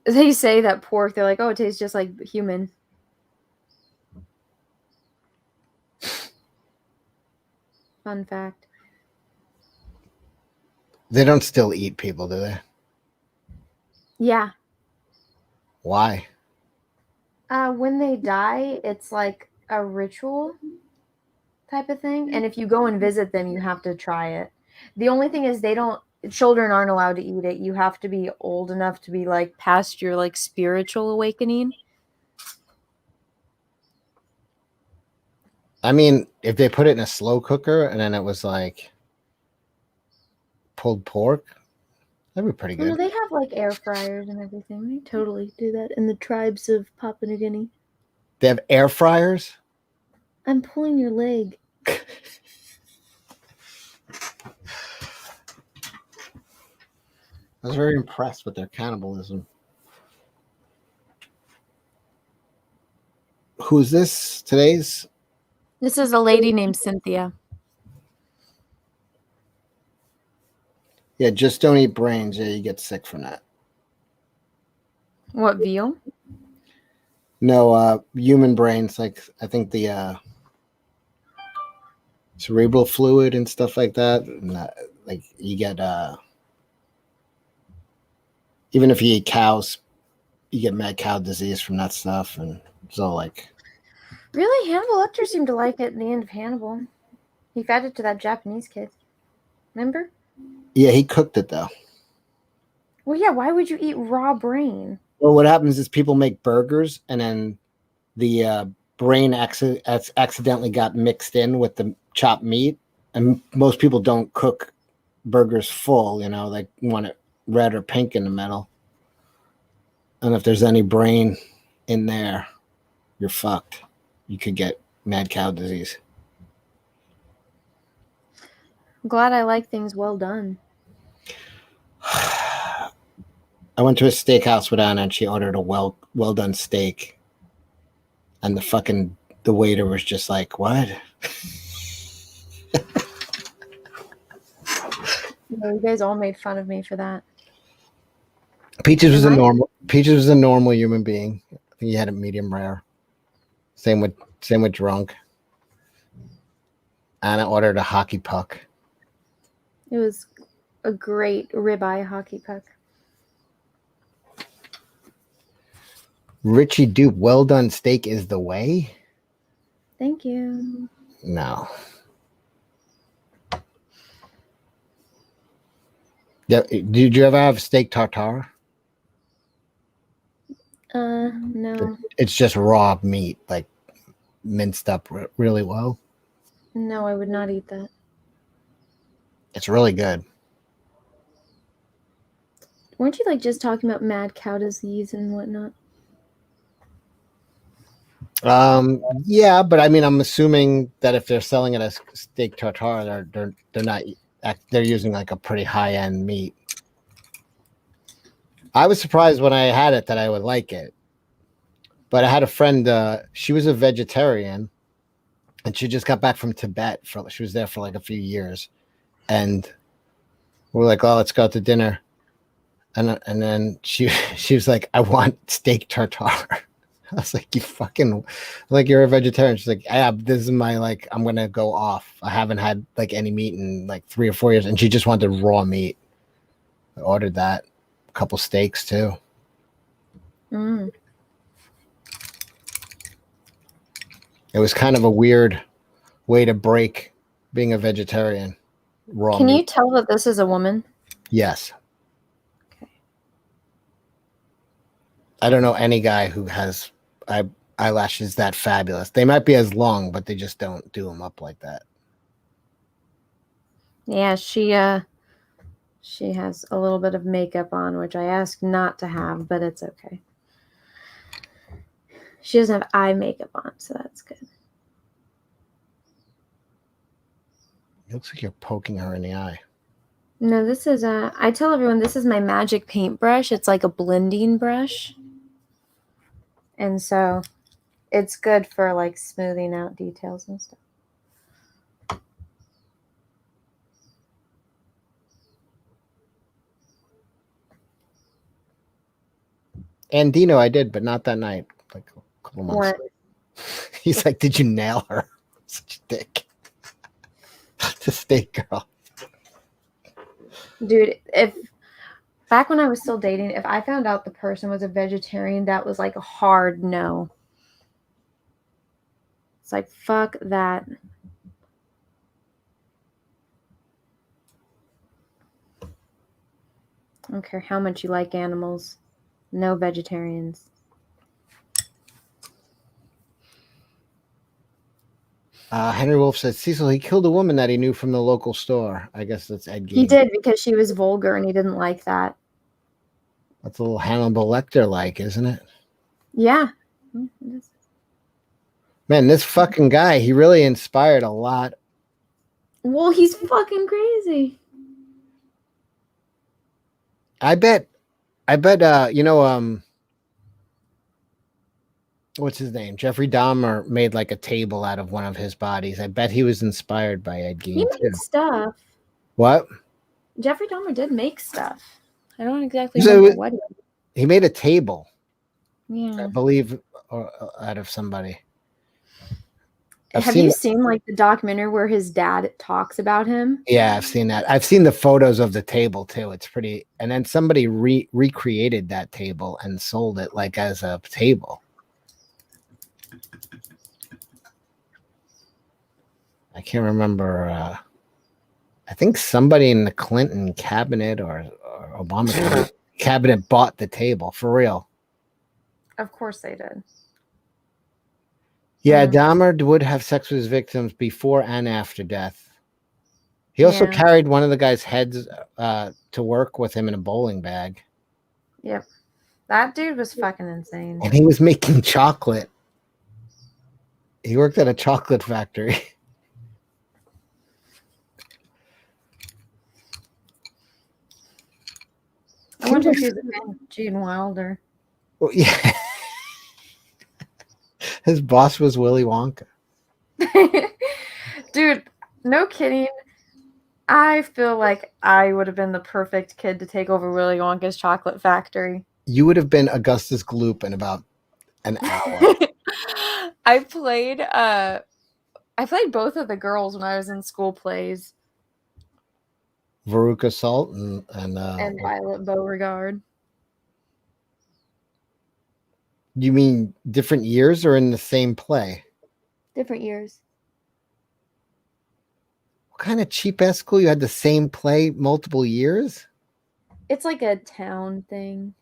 they say that pork, they're like, oh, it tastes just like human. Fun fact. They don't still eat people, do they? Yeah. Why? When they die, it's like a ritual type of thing. And if you go and visit them, you have to try it. The only thing is children aren't allowed to eat it. You have to be old enough to be like past your like spiritual awakening. I mean, if they put it in a slow cooker and then it was like pulled pork, that'd be pretty good. No, they have like air fryers and everything. They totally do that in the tribes of Papua New Guinea. They have air fryers? I'm pulling your leg. I was very impressed with their cannibalism. Who's this? Today's? This is a lady named Cinthia. Yeah, just don't eat brains. Yeah, you get sick from that. What, veal? No, human brains, like I think the cerebral fluid and stuff like that. Like you get even if you eat cows, you get mad cow disease from that stuff, and so like. Really, Hannibal Lecter seemed to like it in the end of Hannibal. He fed it to that Japanese kid. Remember? Yeah, he cooked it though. Well, yeah. Why would you eat raw brain? Well, what happens is people make burgers, and then the brain accidentally got mixed in with the chopped meat, and most people don't cook burgers full. They want it red or pink in the middle, and if there's any brain in there, you're fucked. You could get mad cow disease. I'm glad I like things well done. I went to a steakhouse with Anna, and she ordered a well done steak, and the waiter was just like, "What?" You guys all made fun of me for that. Peaches was a normal human being. I think he had a medium rare. Same with drunk. Anna ordered a hockey puck. It was a great ribeye hockey puck. Richie Dupe, well done steak is the way. Thank you. No. Yeah, did you ever have steak tartare? No. It's just raw meat, like minced up really well. No, I would not eat that. It's really good. Weren't you like just talking about mad cow disease and whatnot? Yeah, but I mean, I'm assuming that if they're selling it as steak tartare, they're not they're using like a pretty high end meat. I was surprised when I had it that I would like it, but I had a friend. She was a vegetarian, and she just got back from Tibet. She was there for like a few years, and we're like, "Oh, let's go out to dinner." And then she was like, "I want steak tartare." I was like, "You fucking like you're a vegetarian." She's like, "Yeah, this is my like I'm gonna go off. I haven't had like any meat in like 3 or 4 years," and she just wanted raw meat. I ordered that, a couple steaks too. Mm. It was kind of a weird way to break being a vegetarian. Raw Can meat. you tell that this is a woman? Yes. Okay. I don't know any guy who has eyelashes that fabulous. They might be as long, but they just don't do them up like that. Yeah, she has a little bit of makeup on, which I asked not to have, but it's okay. She doesn't have eye makeup on, so that's good. It looks like you're poking her in the eye. No, this is I tell everyone this is my magic paintbrush. It's like a blending brush. And so it's good for like smoothing out details and stuff. And Dino, I did, but not that night. Like a couple months. What? He's like, "Did you nail her?" Such a dick. The steak girl. Dude, if back when I was still dating, if I found out the person was a vegetarian, that was like a hard no. It's like, fuck that. I don't care how much you like animals. No vegetarians. Henry Wolf said, "Cecil, he killed a woman that he knew from the local store." I guess that's Ed Gein. He did because she was vulgar and he didn't like that. That's a little Hannibal Lecter like, isn't it? Yeah. Man, this fucking guy, he really inspired a lot. Well, he's fucking crazy. I bet, what's his name? Jeffrey Dahmer made like a table out of one of his bodies. I bet he was inspired by Ed He Gein too. made stuff. What? Jeffrey Dahmer did make stuff. I don't exactly remember what he made a table. Yeah. I believe out of somebody. Have you seen like the documentary where his dad talks about him? Yeah, I've seen that. I've seen the photos of the table too. It's pretty. And then somebody recreated that table and sold it like as a table. I can't remember. I think somebody in the Clinton cabinet or Obama cabinet bought the table for real. Of course they did. Yeah, Dahmer would have sex with his victims before and after death. He also carried one of the guy's heads to work with him in a bowling bag. Yep. That dude was fucking insane. And he was making chocolate. He worked at a chocolate factory. I wonder if he was a fan of Gene Wilder. Well, yeah. His boss was Willy Wonka. Dude, no kidding. I feel like I would have been the perfect kid to take over Willy Wonka's chocolate factory. You would have been Augustus Gloop in about an hour. I played both of the girls when I was in school plays. Veruca Salt and Violet Beauregard. You mean different years or in the same play? Different years. What kind of cheap ass school? You had the same play multiple years? It's like a town thing.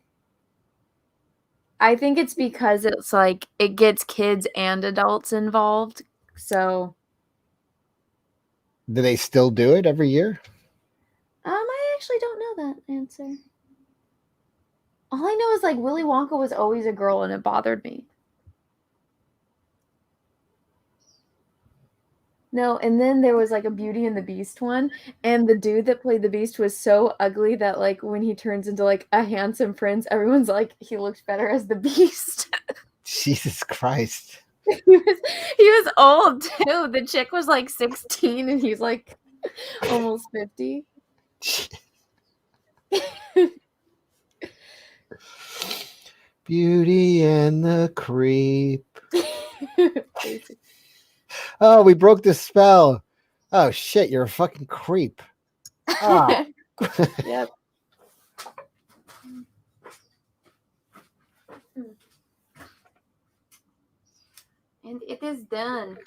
I think it's because it's like it gets kids and adults involved. So, Do they still do it every year? I actually don't know that answer. All I know is like Willy Wonka was always a girl and it bothered me. No, and then there was like a Beauty and the Beast one, and the dude that played the Beast was so ugly that like when he turns into like a handsome prince, everyone's like he looks better as the Beast. Jesus Christ. he was old too. The chick was like 16 and he's like almost 50. Beauty and the Creep. Oh, we broke the spell. Oh shit, you're a fucking creep. Oh. Yep. And it is done.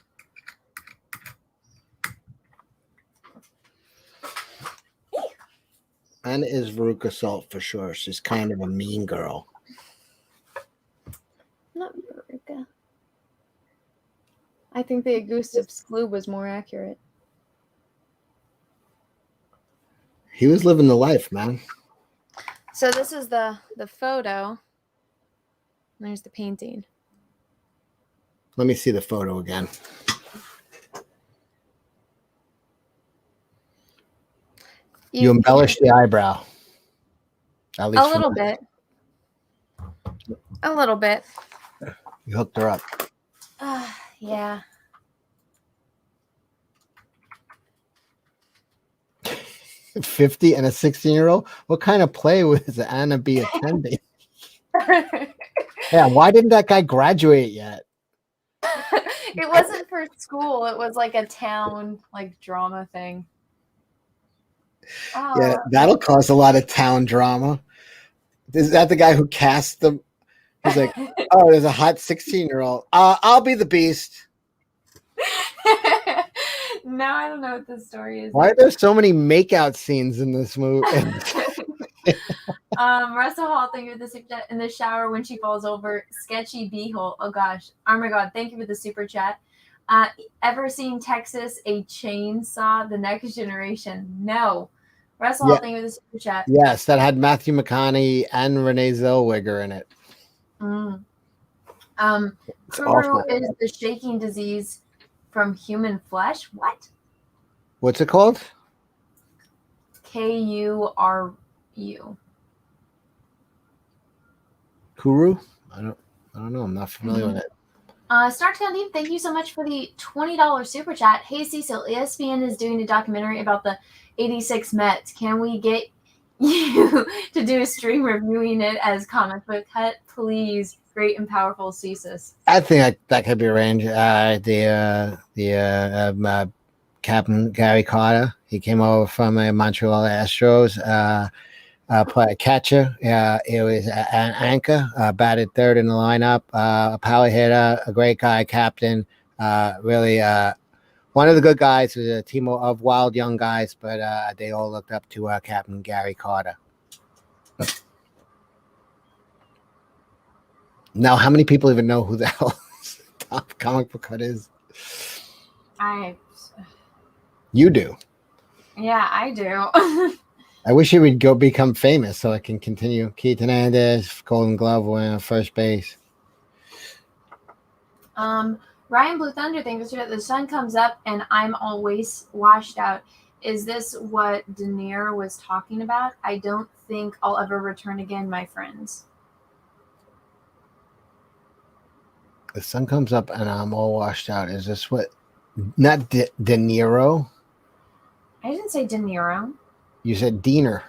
Anna is Veruca Salt for sure. She's kind of a mean girl. Not Veruca. I think the Augustus Gloop was more accurate. He was living the life, man. So this is the photo. There's the painting. Let me see the photo again. You embellished the eyebrow. At least a little bit. A little bit. You hooked her up. Yeah. 50 and a 16-year-old? What kind of play was Anna be attending? Yeah, why didn't that guy graduate yet? It wasn't for school. It was like a town like drama thing. Yeah, that'll cause a lot of town drama. Is that the guy who cast them? He's like, oh, there's a hot 16-year-old. I'll be the Beast. Now I don't know what this story is. Why are there so many makeout scenes in this movie? Russell Hall, thank you for the super chat. In the shower when she falls over, sketchy beehole. Oh gosh. Oh my god, thank you for the super chat. Ever seen Texas a Chainsaw: The Next Generation? No. Russell Hall, thank you for the super chat. Yes, that had Matthew McConaughey and Renee Zellweger in it. Kuru is the shaking disease from human flesh. What? What's it called? Kuru. Kuru? I don't know. I'm not familiar with it. Stark County, thank you so much for the $20 super chat. Hey Cecil, ESPN is doing a documentary about the '86 Mets. Can we get you to do a stream reviewing it as comic book cut, please? Great and powerful, Cesis. I think that could be arranged. Captain Gary Carter. He came over from Montreal Astros. Play a catcher. It was an anchor. Batted third in the lineup. A power hitter. A great guy. Captain. Really one of the good guys. It was a team of wild young guys, but they all looked up to Captain Gary Carter. Now, how many people even know who the hell Top Comic Book Cut is? You do. Yeah, I do. I wish he would go become famous so I can continue. Keith Hernandez, Golden Glove winner, first base. Ryan Blue Thunder thinks that the sun comes up and I'm always washed out. Is this what De Niro was talking about? I don't think I'll ever return again, my friends. The sun comes up and I'm all washed out. Is this what? Not De Niro? I didn't say De Niro. You said Diener.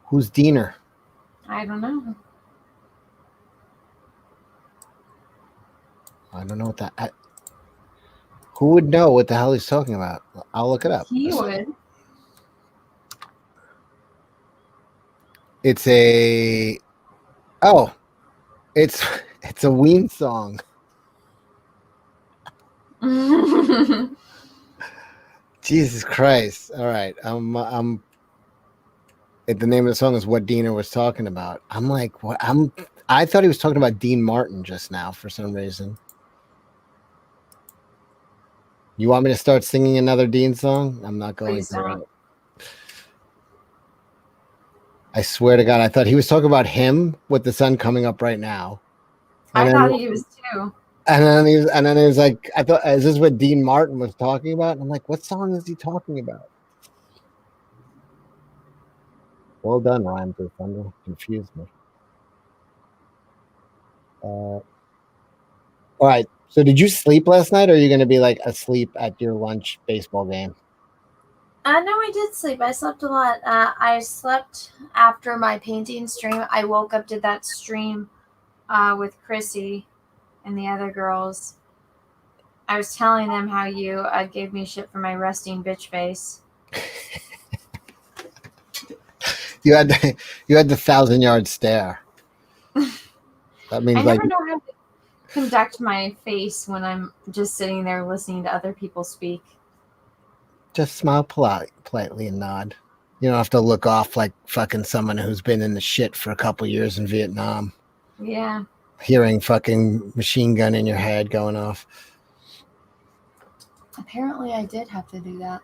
Who's Diener? I don't know. I don't know what that. Who would know what the hell he's talking about? I'll look it up. He would. It's a. Oh, it's a Ween song. Jesus Christ! All right, The name of the song is what Dina was talking about. I'm like, what? I thought he was talking about Dean Martin just now for some reason. You want me to start singing another Dean song? I'm not going Please to. don't. I swear to God, I thought he was talking about him with the sun coming up right now. And I then thought he was too. and then he was like, I thought, is this what Dean Martin was talking about? And I'm like, what song is he talking about? Well done, Ryan for Thunder. Confused me. All right. So did you sleep last night, or are you going to be like asleep at your lunch baseball game? No, I did sleep. I slept a lot. I slept after my painting stream. I woke up, did that stream with Chrissy and the other girls. I was telling them how you gave me shit for my resting bitch face. You had the, you had the 1,000-yard stare. That means I like never know how to conduct my face when I'm just sitting there listening to other people speak. just smile politely and nod. You don't have to look off like fucking someone who's been in the shit for a couple years in Vietnam. Yeah. Hearing fucking machine gun in your head going off. Apparently, I did have to do that.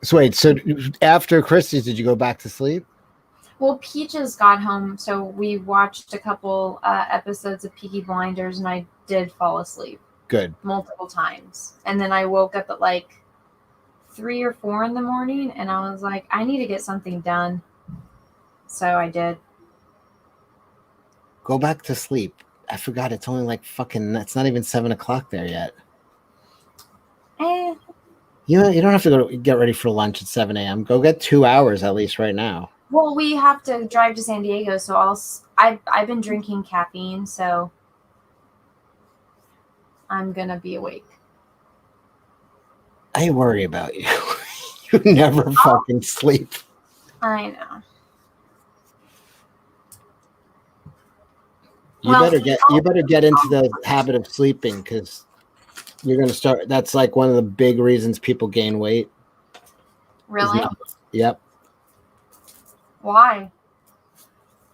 So wait, so after Christie's, did you go back to sleep? Well, Peaches got home, so we watched a couple episodes of Peaky Blinders, and I did fall asleep Good. multiple times. And then I woke up at like 3 or 4 in the morning, and I was like, I need to get something done. So I did. Go back to sleep. I forgot it's only like fucking. It's not even 7 o'clock there yet. Eh. You don't have to go get ready for lunch at 7 a.m. Go get 2 hours at least right now. Well, we have to drive to San Diego, so I've been drinking caffeine, so I'm gonna be awake. I worry about you. You never fucking sleep. I know. You better get into the habit of sleeping because you're gonna start. That's like one of the big reasons people gain weight. Really? Yep. Why?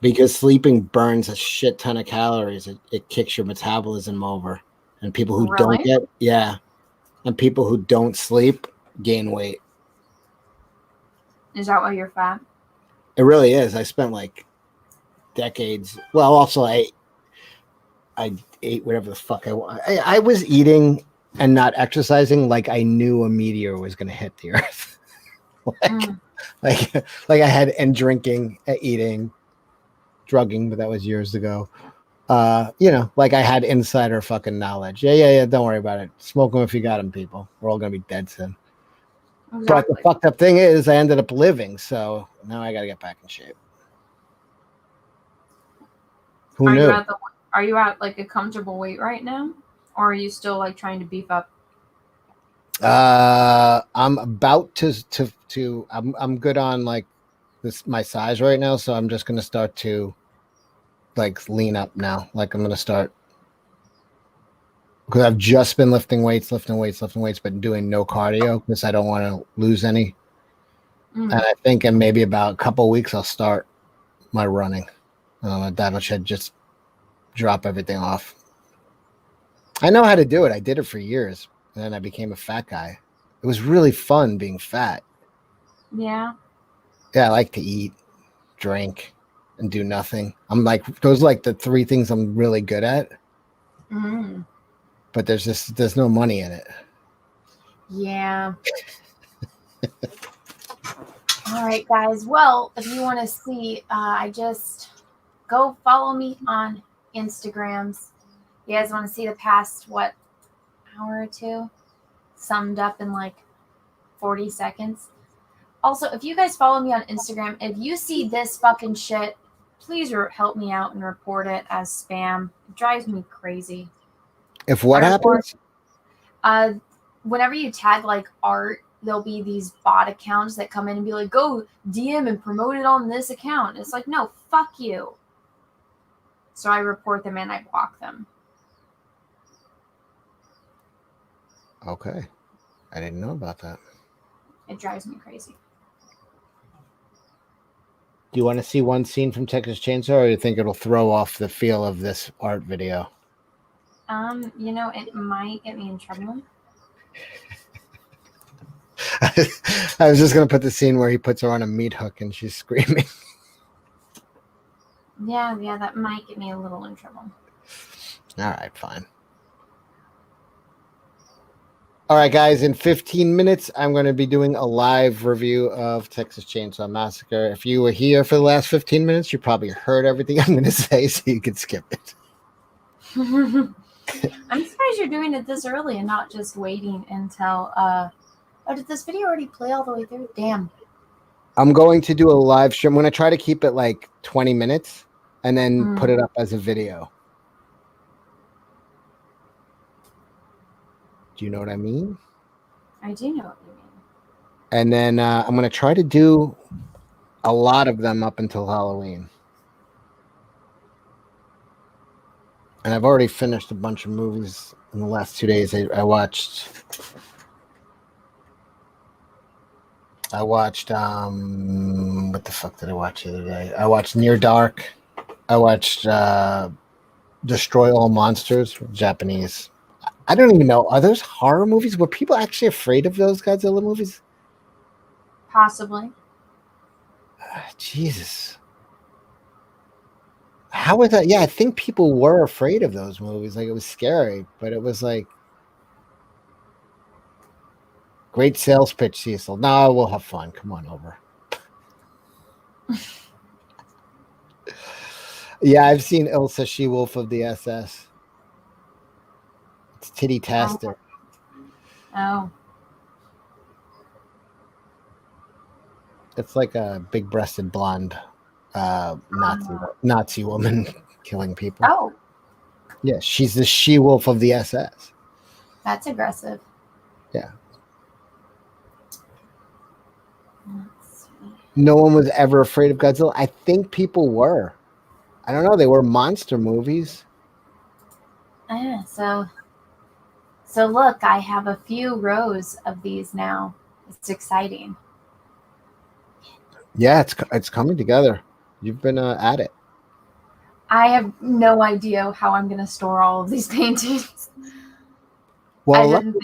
Because sleeping burns a shit ton of calories. It kicks your metabolism over. And people who don't Really? and people who don't sleep gain weight. Is that why you're fat? It really is. I spent like decades. Well, also I ate whatever the fuck I want. I was eating and not exercising like I knew a meteor was going to hit the earth. like I had and drinking, eating, drugging, but that was years ago. Like I had insider fucking knowledge. Yeah. Don't worry about it. Smoke them if you got them, people. We're all gonna be dead soon. Exactly. But the fucked up thing is, I ended up living, so now I gotta get back in shape. Who knew? Are you at like a comfortable weight right now, or are you still like trying to beef up? I'm about to. I'm good on like this my size right now, so I'm just gonna start to like lean up now. Like I'm gonna start because I've just been lifting weights, but doing no cardio because I don't want to lose any. And I think in maybe about a couple of weeks I'll start my running. That should just drop everything off. I know how to do it. I did it for years, and then I became a fat guy. It was really fun being fat. Yeah. Yeah, I like to eat, drink, and do nothing. I'm like those are like the three things I'm really good at. But there's no money in it. Yeah. All right, guys. Well, if you want to see, I just go follow me on Instagrams. You guys want to see the past hour or two summed up in like 40 seconds? Also, if you guys follow me on Instagram, if you see this fucking shit, please help me out and report it as spam. It drives me crazy. If what happens? Whenever you tag like art, there'll be these bot accounts that come in and be like, go DM and promote it on this account. It's like, no, fuck you. So I report them and I block them. Okay. I didn't know about that. It drives me crazy. Do you want to see one scene from Texas Chainsaw, or you think it'll throw off the feel of this art video? It might get me in trouble. I was just gonna put the scene where he puts her on a meat hook and she's screaming. Yeah, that might get me a little in trouble. All right, fine. All right, guys, in 15 minutes, I'm going to be doing a live review of Texas Chainsaw Massacre. If you were here for the last 15 minutes, you probably heard everything I'm going to say, so you can skip it. I'm surprised you're doing it this early and not just waiting until did this video already play all the way through? Damn. I'm going to do a live stream. I'm going to try to keep it like 20 minutes and then put it up as a video. Do you know what I mean? I do know what you mean. And then I'm going to try to do a lot of them up until Halloween. And I've already finished a bunch of movies in the last 2 days. I watched what the fuck did I watch the other day? I watched Near Dark. I watched Destroy All Monsters, Japanese. I don't even know. Are those horror movies? Were people actually afraid of those Godzilla movies? Possibly. Jesus. How was that? Yeah, I think people were afraid of those movies. Like, it was scary, but it was like great sales pitch, Cecil. No, we'll have fun. Come on over. Yeah, I've seen Ilsa She-Wolf of the SS. It's titty-tastic. Oh. It's like a big-breasted blonde Nazi woman killing people. Oh. Yeah, she's the She-Wolf of the SS. That's aggressive. Yeah. No one was ever afraid of Godzilla. I think people were. I don't know. They were monster movies. Yeah, so look, I have a few rows of these now. It's exciting. Yeah, it's coming together. You've been at it. I have no idea how I'm going to store all of these paintings. Well,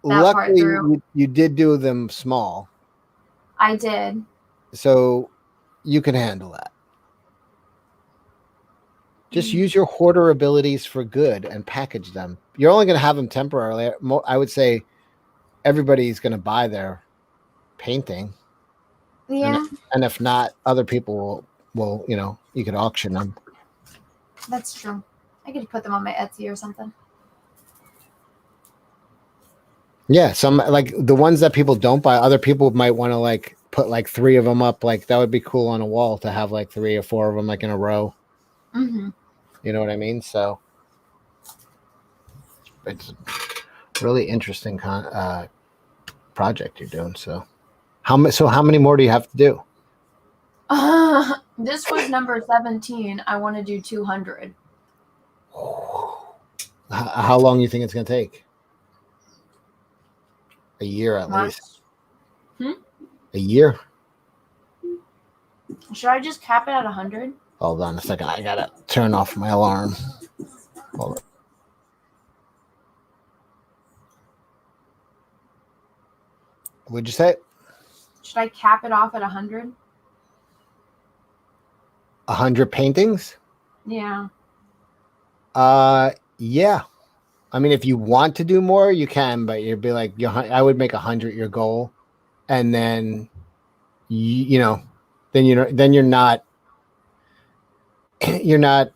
luckily you did do them small. I did. So you can handle that. Just use your hoarder abilities for good and package them. You're only going to have them temporarily. I would say everybody's going to buy their painting. Yeah. And if not, other people will, you could auction them. That's true. I could put them on my Etsy or something. Yeah, some like the ones that people don't buy, other people might want to like put like 3 of them up. Like that would be cool on a wall to have like 3 or 4 of them like in a row. Mm-hmm. You know what I mean? So it's a really interesting project you're doing. So how many more do you have to do? This was number 17. I want to do 200. How long do you think it's going to take? A year at least. A year? Should I just cap it at 100? Hold on a second. I got to turn off my alarm. Hold on. What'd you say? Should I cap it off at 100? 100 paintings? Yeah. Yeah. I mean, if you want to do more, you can, but you'd be like, I would make 100 your goal, and then, then you're not,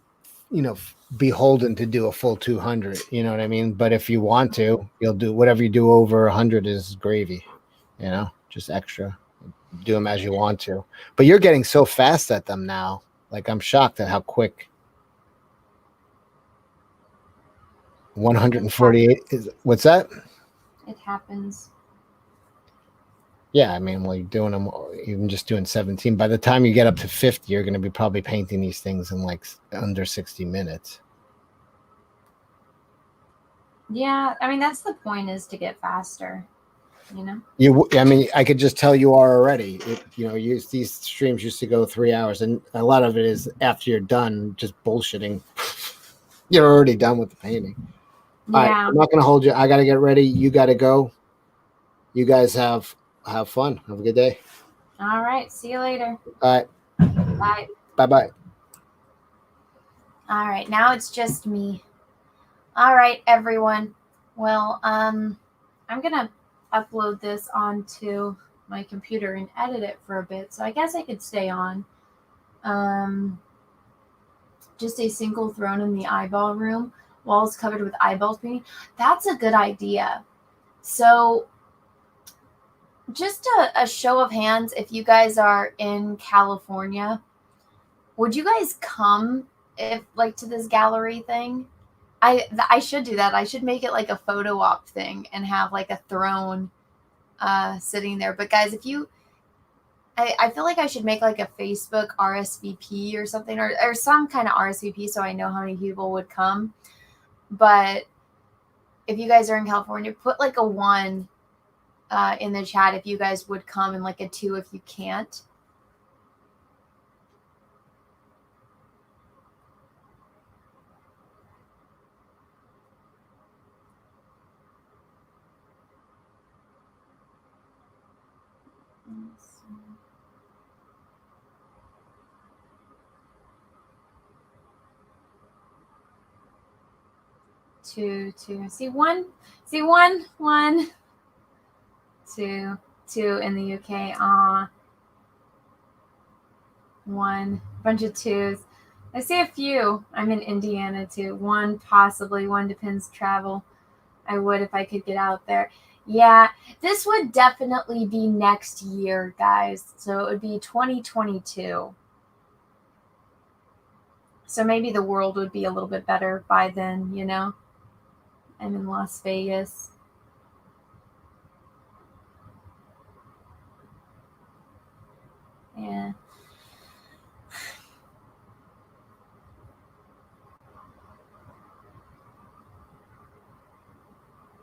beholden to do a full 200. You know what I mean? But if you want to, you'll do whatever you do over 100 is gravy. Just extra. Do them as you want to. But you're getting so fast at them now. Like, I'm shocked at how quick. 148 is what's that? It happens. Yeah, I mean, well, you're doing them, even just doing 17. By the time you get up to 50, you're going to be probably painting these things in like under 60 minutes. Yeah, I mean, that's the point, is to get faster. you know? I mean, I could just tell you are already. These streams used to go 3 hours, and a lot of it is after you're done, just bullshitting. You're already done with the painting. All right, Yeah. I'm not going to hold you. I got to get ready. You got to go. You guys have fun. Have a good day. All right. See you later. All right. Bye. Bye-bye. All right. Now it's just me. All right, everyone. Well, I'm going to upload this onto my computer and edit it for a bit. So I guess I could stay on. Just a single throne in the eyeball room, walls covered with eyeballs painting. That's a good idea. So just a show of hands, if you guys are in California, would you guys come to this gallery thing? I should do that. I should make it like a photo op thing and have like a throne sitting there. But guys, I feel like I should make like a Facebook RSVP or something, or some kind of RSVP so I know how many people would come. But if you guys are in California, put like a 1 in the chat if you guys would come, and like a 2 if you can't. Two. See one, one, two in the UK. One bunch of 2s. I see a few. I'm in Indiana too. 1 possibly. 1 depends travel. I would if I could get out there. Yeah, this would definitely be next year, guys. So it would be 2022. So maybe the world would be a little bit better by then, you know? I'm in Las Vegas. Yeah.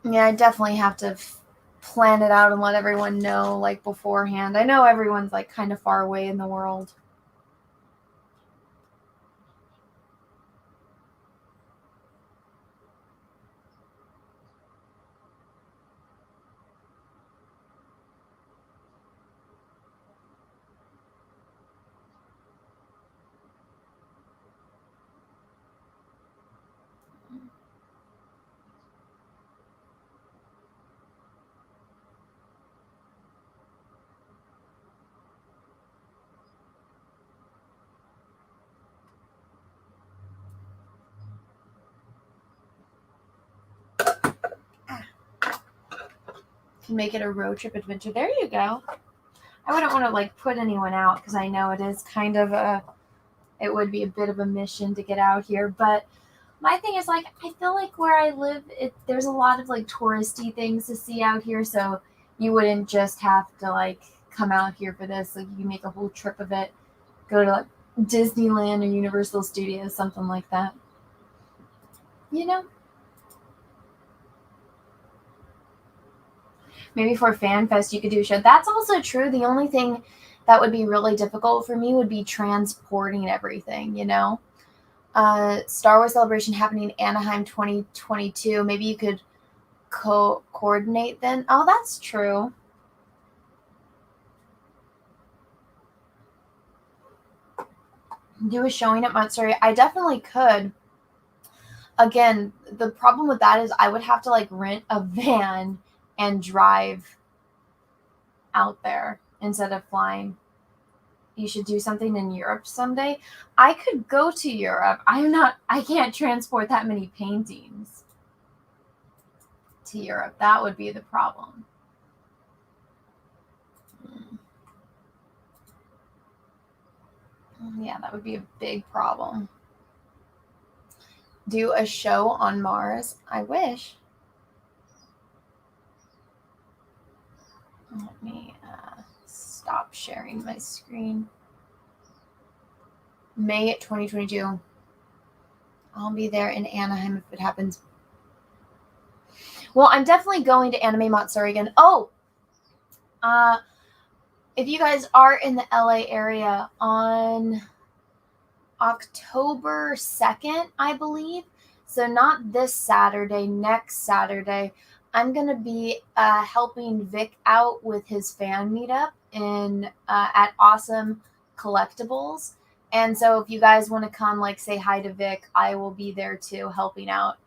Yeah, I definitely have to plan it out and let everyone know like beforehand. I know everyone's like kind of far away in the world. Can make it a road trip adventure. There you go. I wouldn't want to like put anyone out because I know it is kind of it would be a bit of a mission to get out here. But my thing is like, I feel like where I live, there's a lot of like touristy things to see out here. So you wouldn't just have to like come out here for this. Like you can make a whole trip of it, go to like Disneyland or Universal Studios, something like that. You know? Maybe for Fan Fest you could do a show. That's also true. The only thing that would be really difficult for me would be transporting everything, you know? Star Wars Celebration happening in Anaheim 2022. Maybe you could coordinate then. Oh, that's true. Do a showing at Montessori. I definitely could. Again, the problem with that is I would have to like rent a van and drive out there instead of flying. You should do something in Europe someday. I could go to Europe. I can't transport that many paintings to Europe. That would be the problem. Yeah, that would be a big problem. Do a show on Mars. I wish. Let me stop sharing my screen. May 2022. I'll be there in Anaheim if it happens. Well, I'm definitely going to Anime Montessori again. Oh, If you guys are in the LA area on October 2nd, I believe, so not this Saturday, next Saturday, I'm going to be helping Vic out with his fan meetup at Awesome Collectibles. And so if you guys want to come, like, say hi to Vic, I will be there too, helping out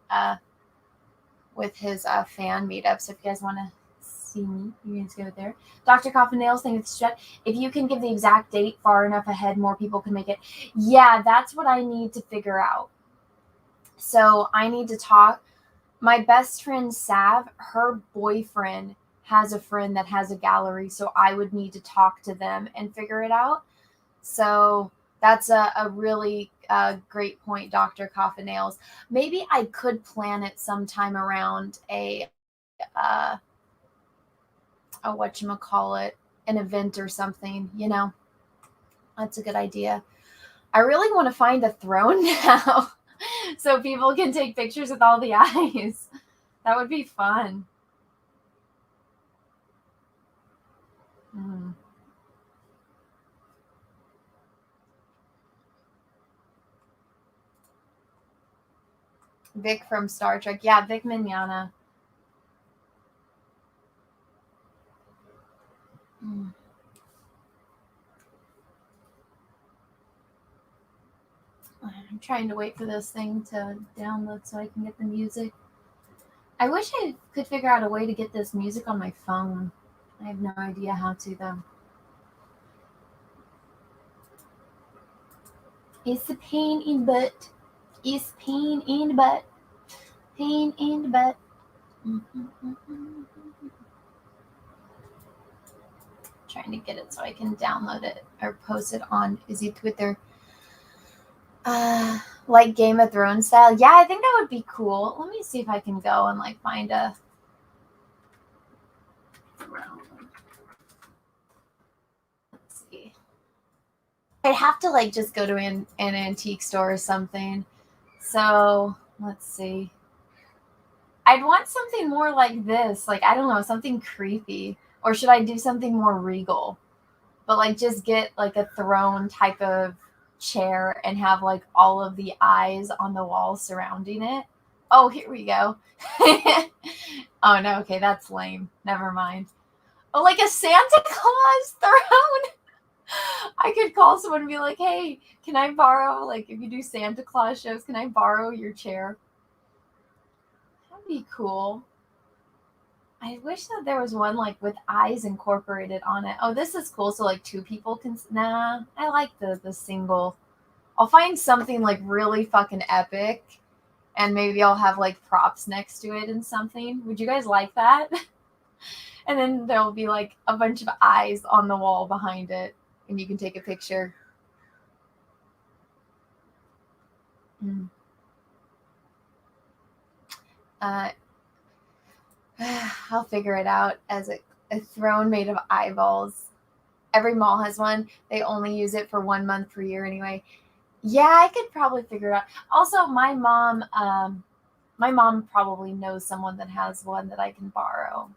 with his fan meetup. So if you guys want to see me, you guys go there. Dr. Coffin Nails, thank you for the chat. If you can give the exact date far enough ahead, more people can make it. Yeah, that's what I need to figure out. So I need to talk. My best friend Sav, her boyfriend has a friend that has a gallery, so I would need to talk to them and figure it out. So that's a really great point, Dr. Coffin Nails. Maybe I could plan it sometime around a whatchamacallit, an event or something, you know. That's a good idea. I really want to find a throne now so people can take pictures with all the eyes. That would be fun. Mm. Vic from Star Trek. Yeah, Vic Mignogna. Mm. I'm trying to wait for this thing to download so I can get the music. I wish I could figure out a way to get this music on my phone. I have no idea how to, though. It's a pain in the butt. It's pain in the butt. Pain in the butt. Trying to get it so I can download it or post it on Izzy Twitter. Like Game of Thrones style. Yeah, I think that would be cool. Let me see if I can go and like find a throne. Let's see. I'd have to like just go to an antique store or something. So let's see. I'd want something more like this. Like, I don't know, something creepy. Or should I do something more regal? But like just get like a throne type of chair and have like all of the eyes on the wall surrounding it. Oh, here we go. Oh no, okay, that's lame. Never mind. Oh, like a Santa Claus throne. I could call someone and be like, hey, can I borrow, like, if you do Santa Claus shows, can I borrow your chair? That'd be cool. I wish that there was one like with eyes incorporated on it. Oh, this is cool. So like two people can. Nah, I like the single. I'll find something like really fucking epic, and maybe I'll have like props next to it and something. Would you guys like that? And then there'll be like a bunch of eyes on the wall behind it, and you can take a picture. Mm. I'll figure it out as a throne made of eyeballs. Every mall has one. They only use it for 1 month per year anyway. Yeah, I could probably figure it out. Also, my mom probably knows someone that has one that I can borrow.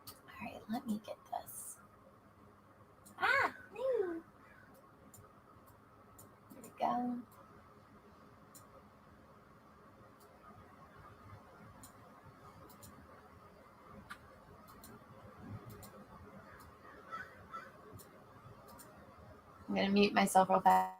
All right, let me get this. Ah, no. There we go. I'm gonna mute myself real fast.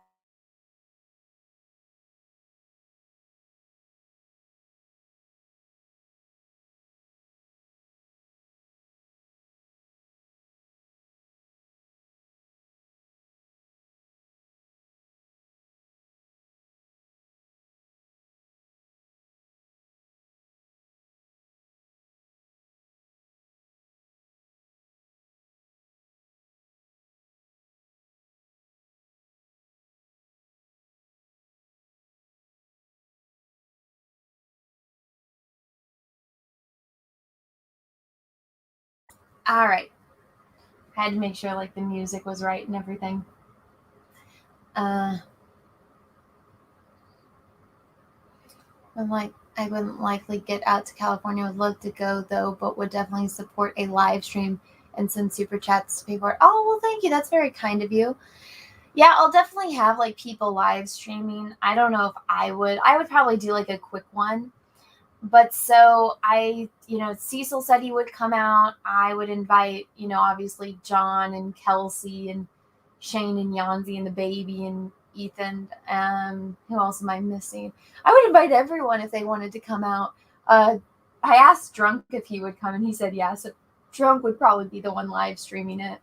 All right. I had to make sure like the music was right and everything. I wouldn't likely get out to California. Would love to go though, but would definitely support a live stream and send super chats to pay for it. Oh, well, thank you. That's very kind of you. Yeah, I'll definitely have like people live streaming. I don't know if I would probably do like a quick one. But so Cecil said he would come out. I would invite, obviously John and Kelsey and Shane and Yanzi and the baby and Ethan. Who else am I missing? I would invite everyone if they wanted to come out. I asked Drunk if he would come, and he said yes. So Drunk would probably be the one live streaming it.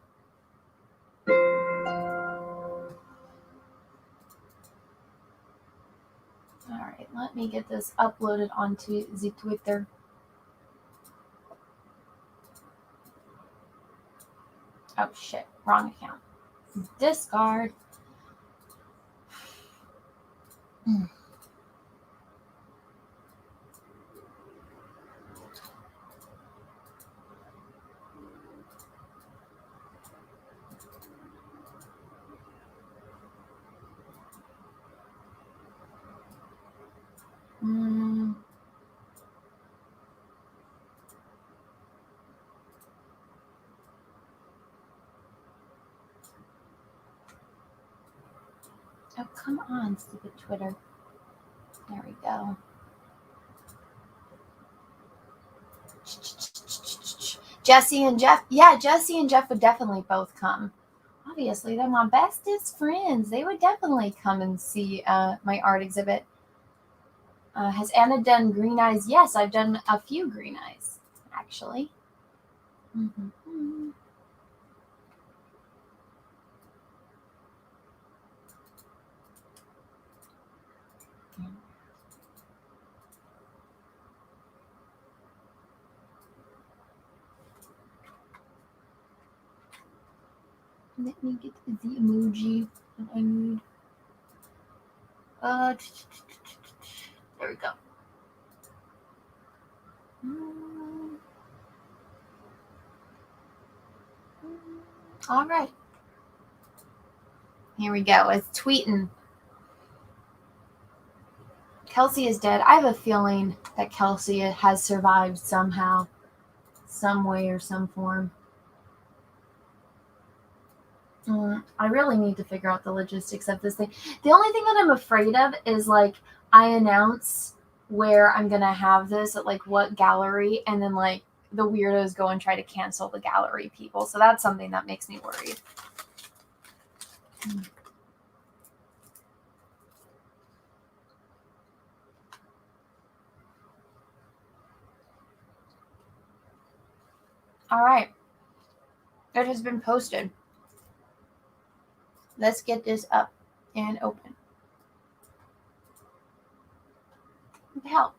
All right, let me get this uploaded onto the Twitter. Oh shit, wrong account. Discard. Oh, come on, stupid Twitter. There we go. Jesse and Jeff. Yeah, Jesse and Jeff would definitely both come. Obviously, they're my bestest friends. They would definitely come and see my art exhibit. Has Anna done green eyes? Yes, I've done a few green eyes, actually. Mm-hmm. Let me get the emoji that I need. There we go. All right. Here we go. It's tweeting. Kelsey is dead. I have a feeling that Kelsey has survived somehow, some way or some form. I really need to figure out the logistics of this thing. The only thing that I'm afraid of is like I announce where I'm going to have this at like what gallery, and then like the weirdos go and try to cancel the gallery people. So that's something that makes me worried. All right. It has been posted. Let's get this up and open. What the hell?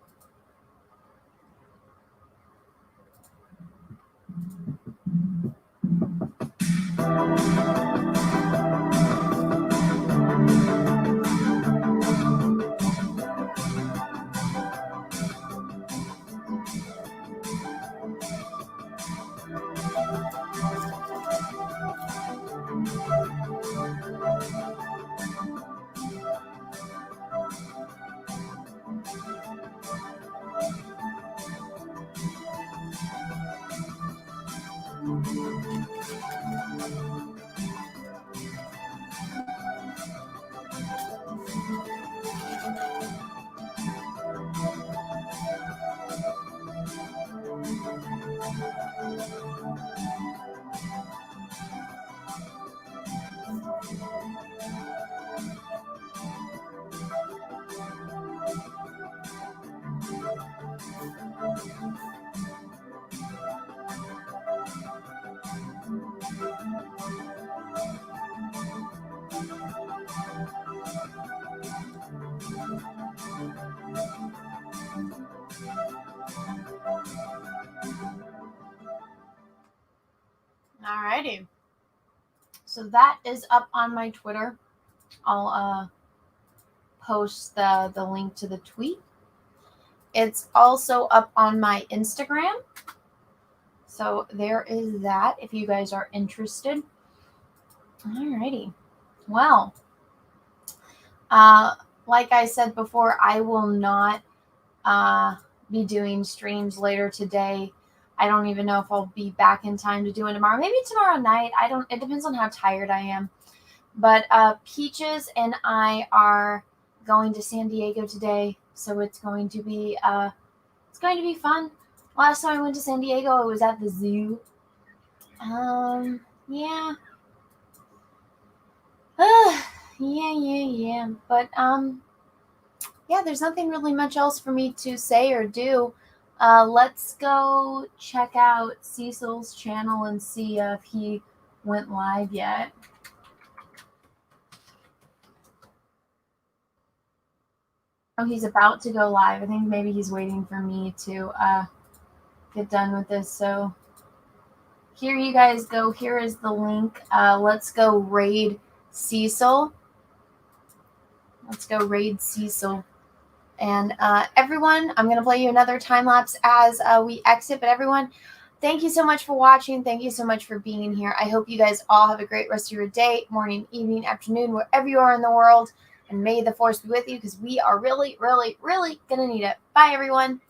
Alrighty. So that is up on my Twitter. I'll post the link to the tweet. It's also up on my Instagram. So there is that if you guys are interested. Alrighty. Well, like I said before, I will not be doing streams later today. I don't even know if I'll be back in time to do it tomorrow. Maybe tomorrow night. It depends on how tired I am. But Peaches and I are going to San Diego today, so it's going to be fun. Last time I went to San Diego, I was at the zoo. Yeah. Yeah. But yeah, there's nothing really much else for me to say or do. Let's go check out Cecil's channel and see if he went live yet. Oh, he's about to go live. I think maybe he's waiting for me to get done with this. So here you guys go. Here is the link. Let's go raid Cecil. Let's go raid Cecil. And everyone, I'm going to play you another time lapse as we exit. But everyone, thank you so much for watching. Thank you so much for being here. I hope you guys all have a great rest of your day, morning, evening, afternoon, wherever you are in the world. And may the force be with you, because we are really, really, really going to need it. Bye, everyone.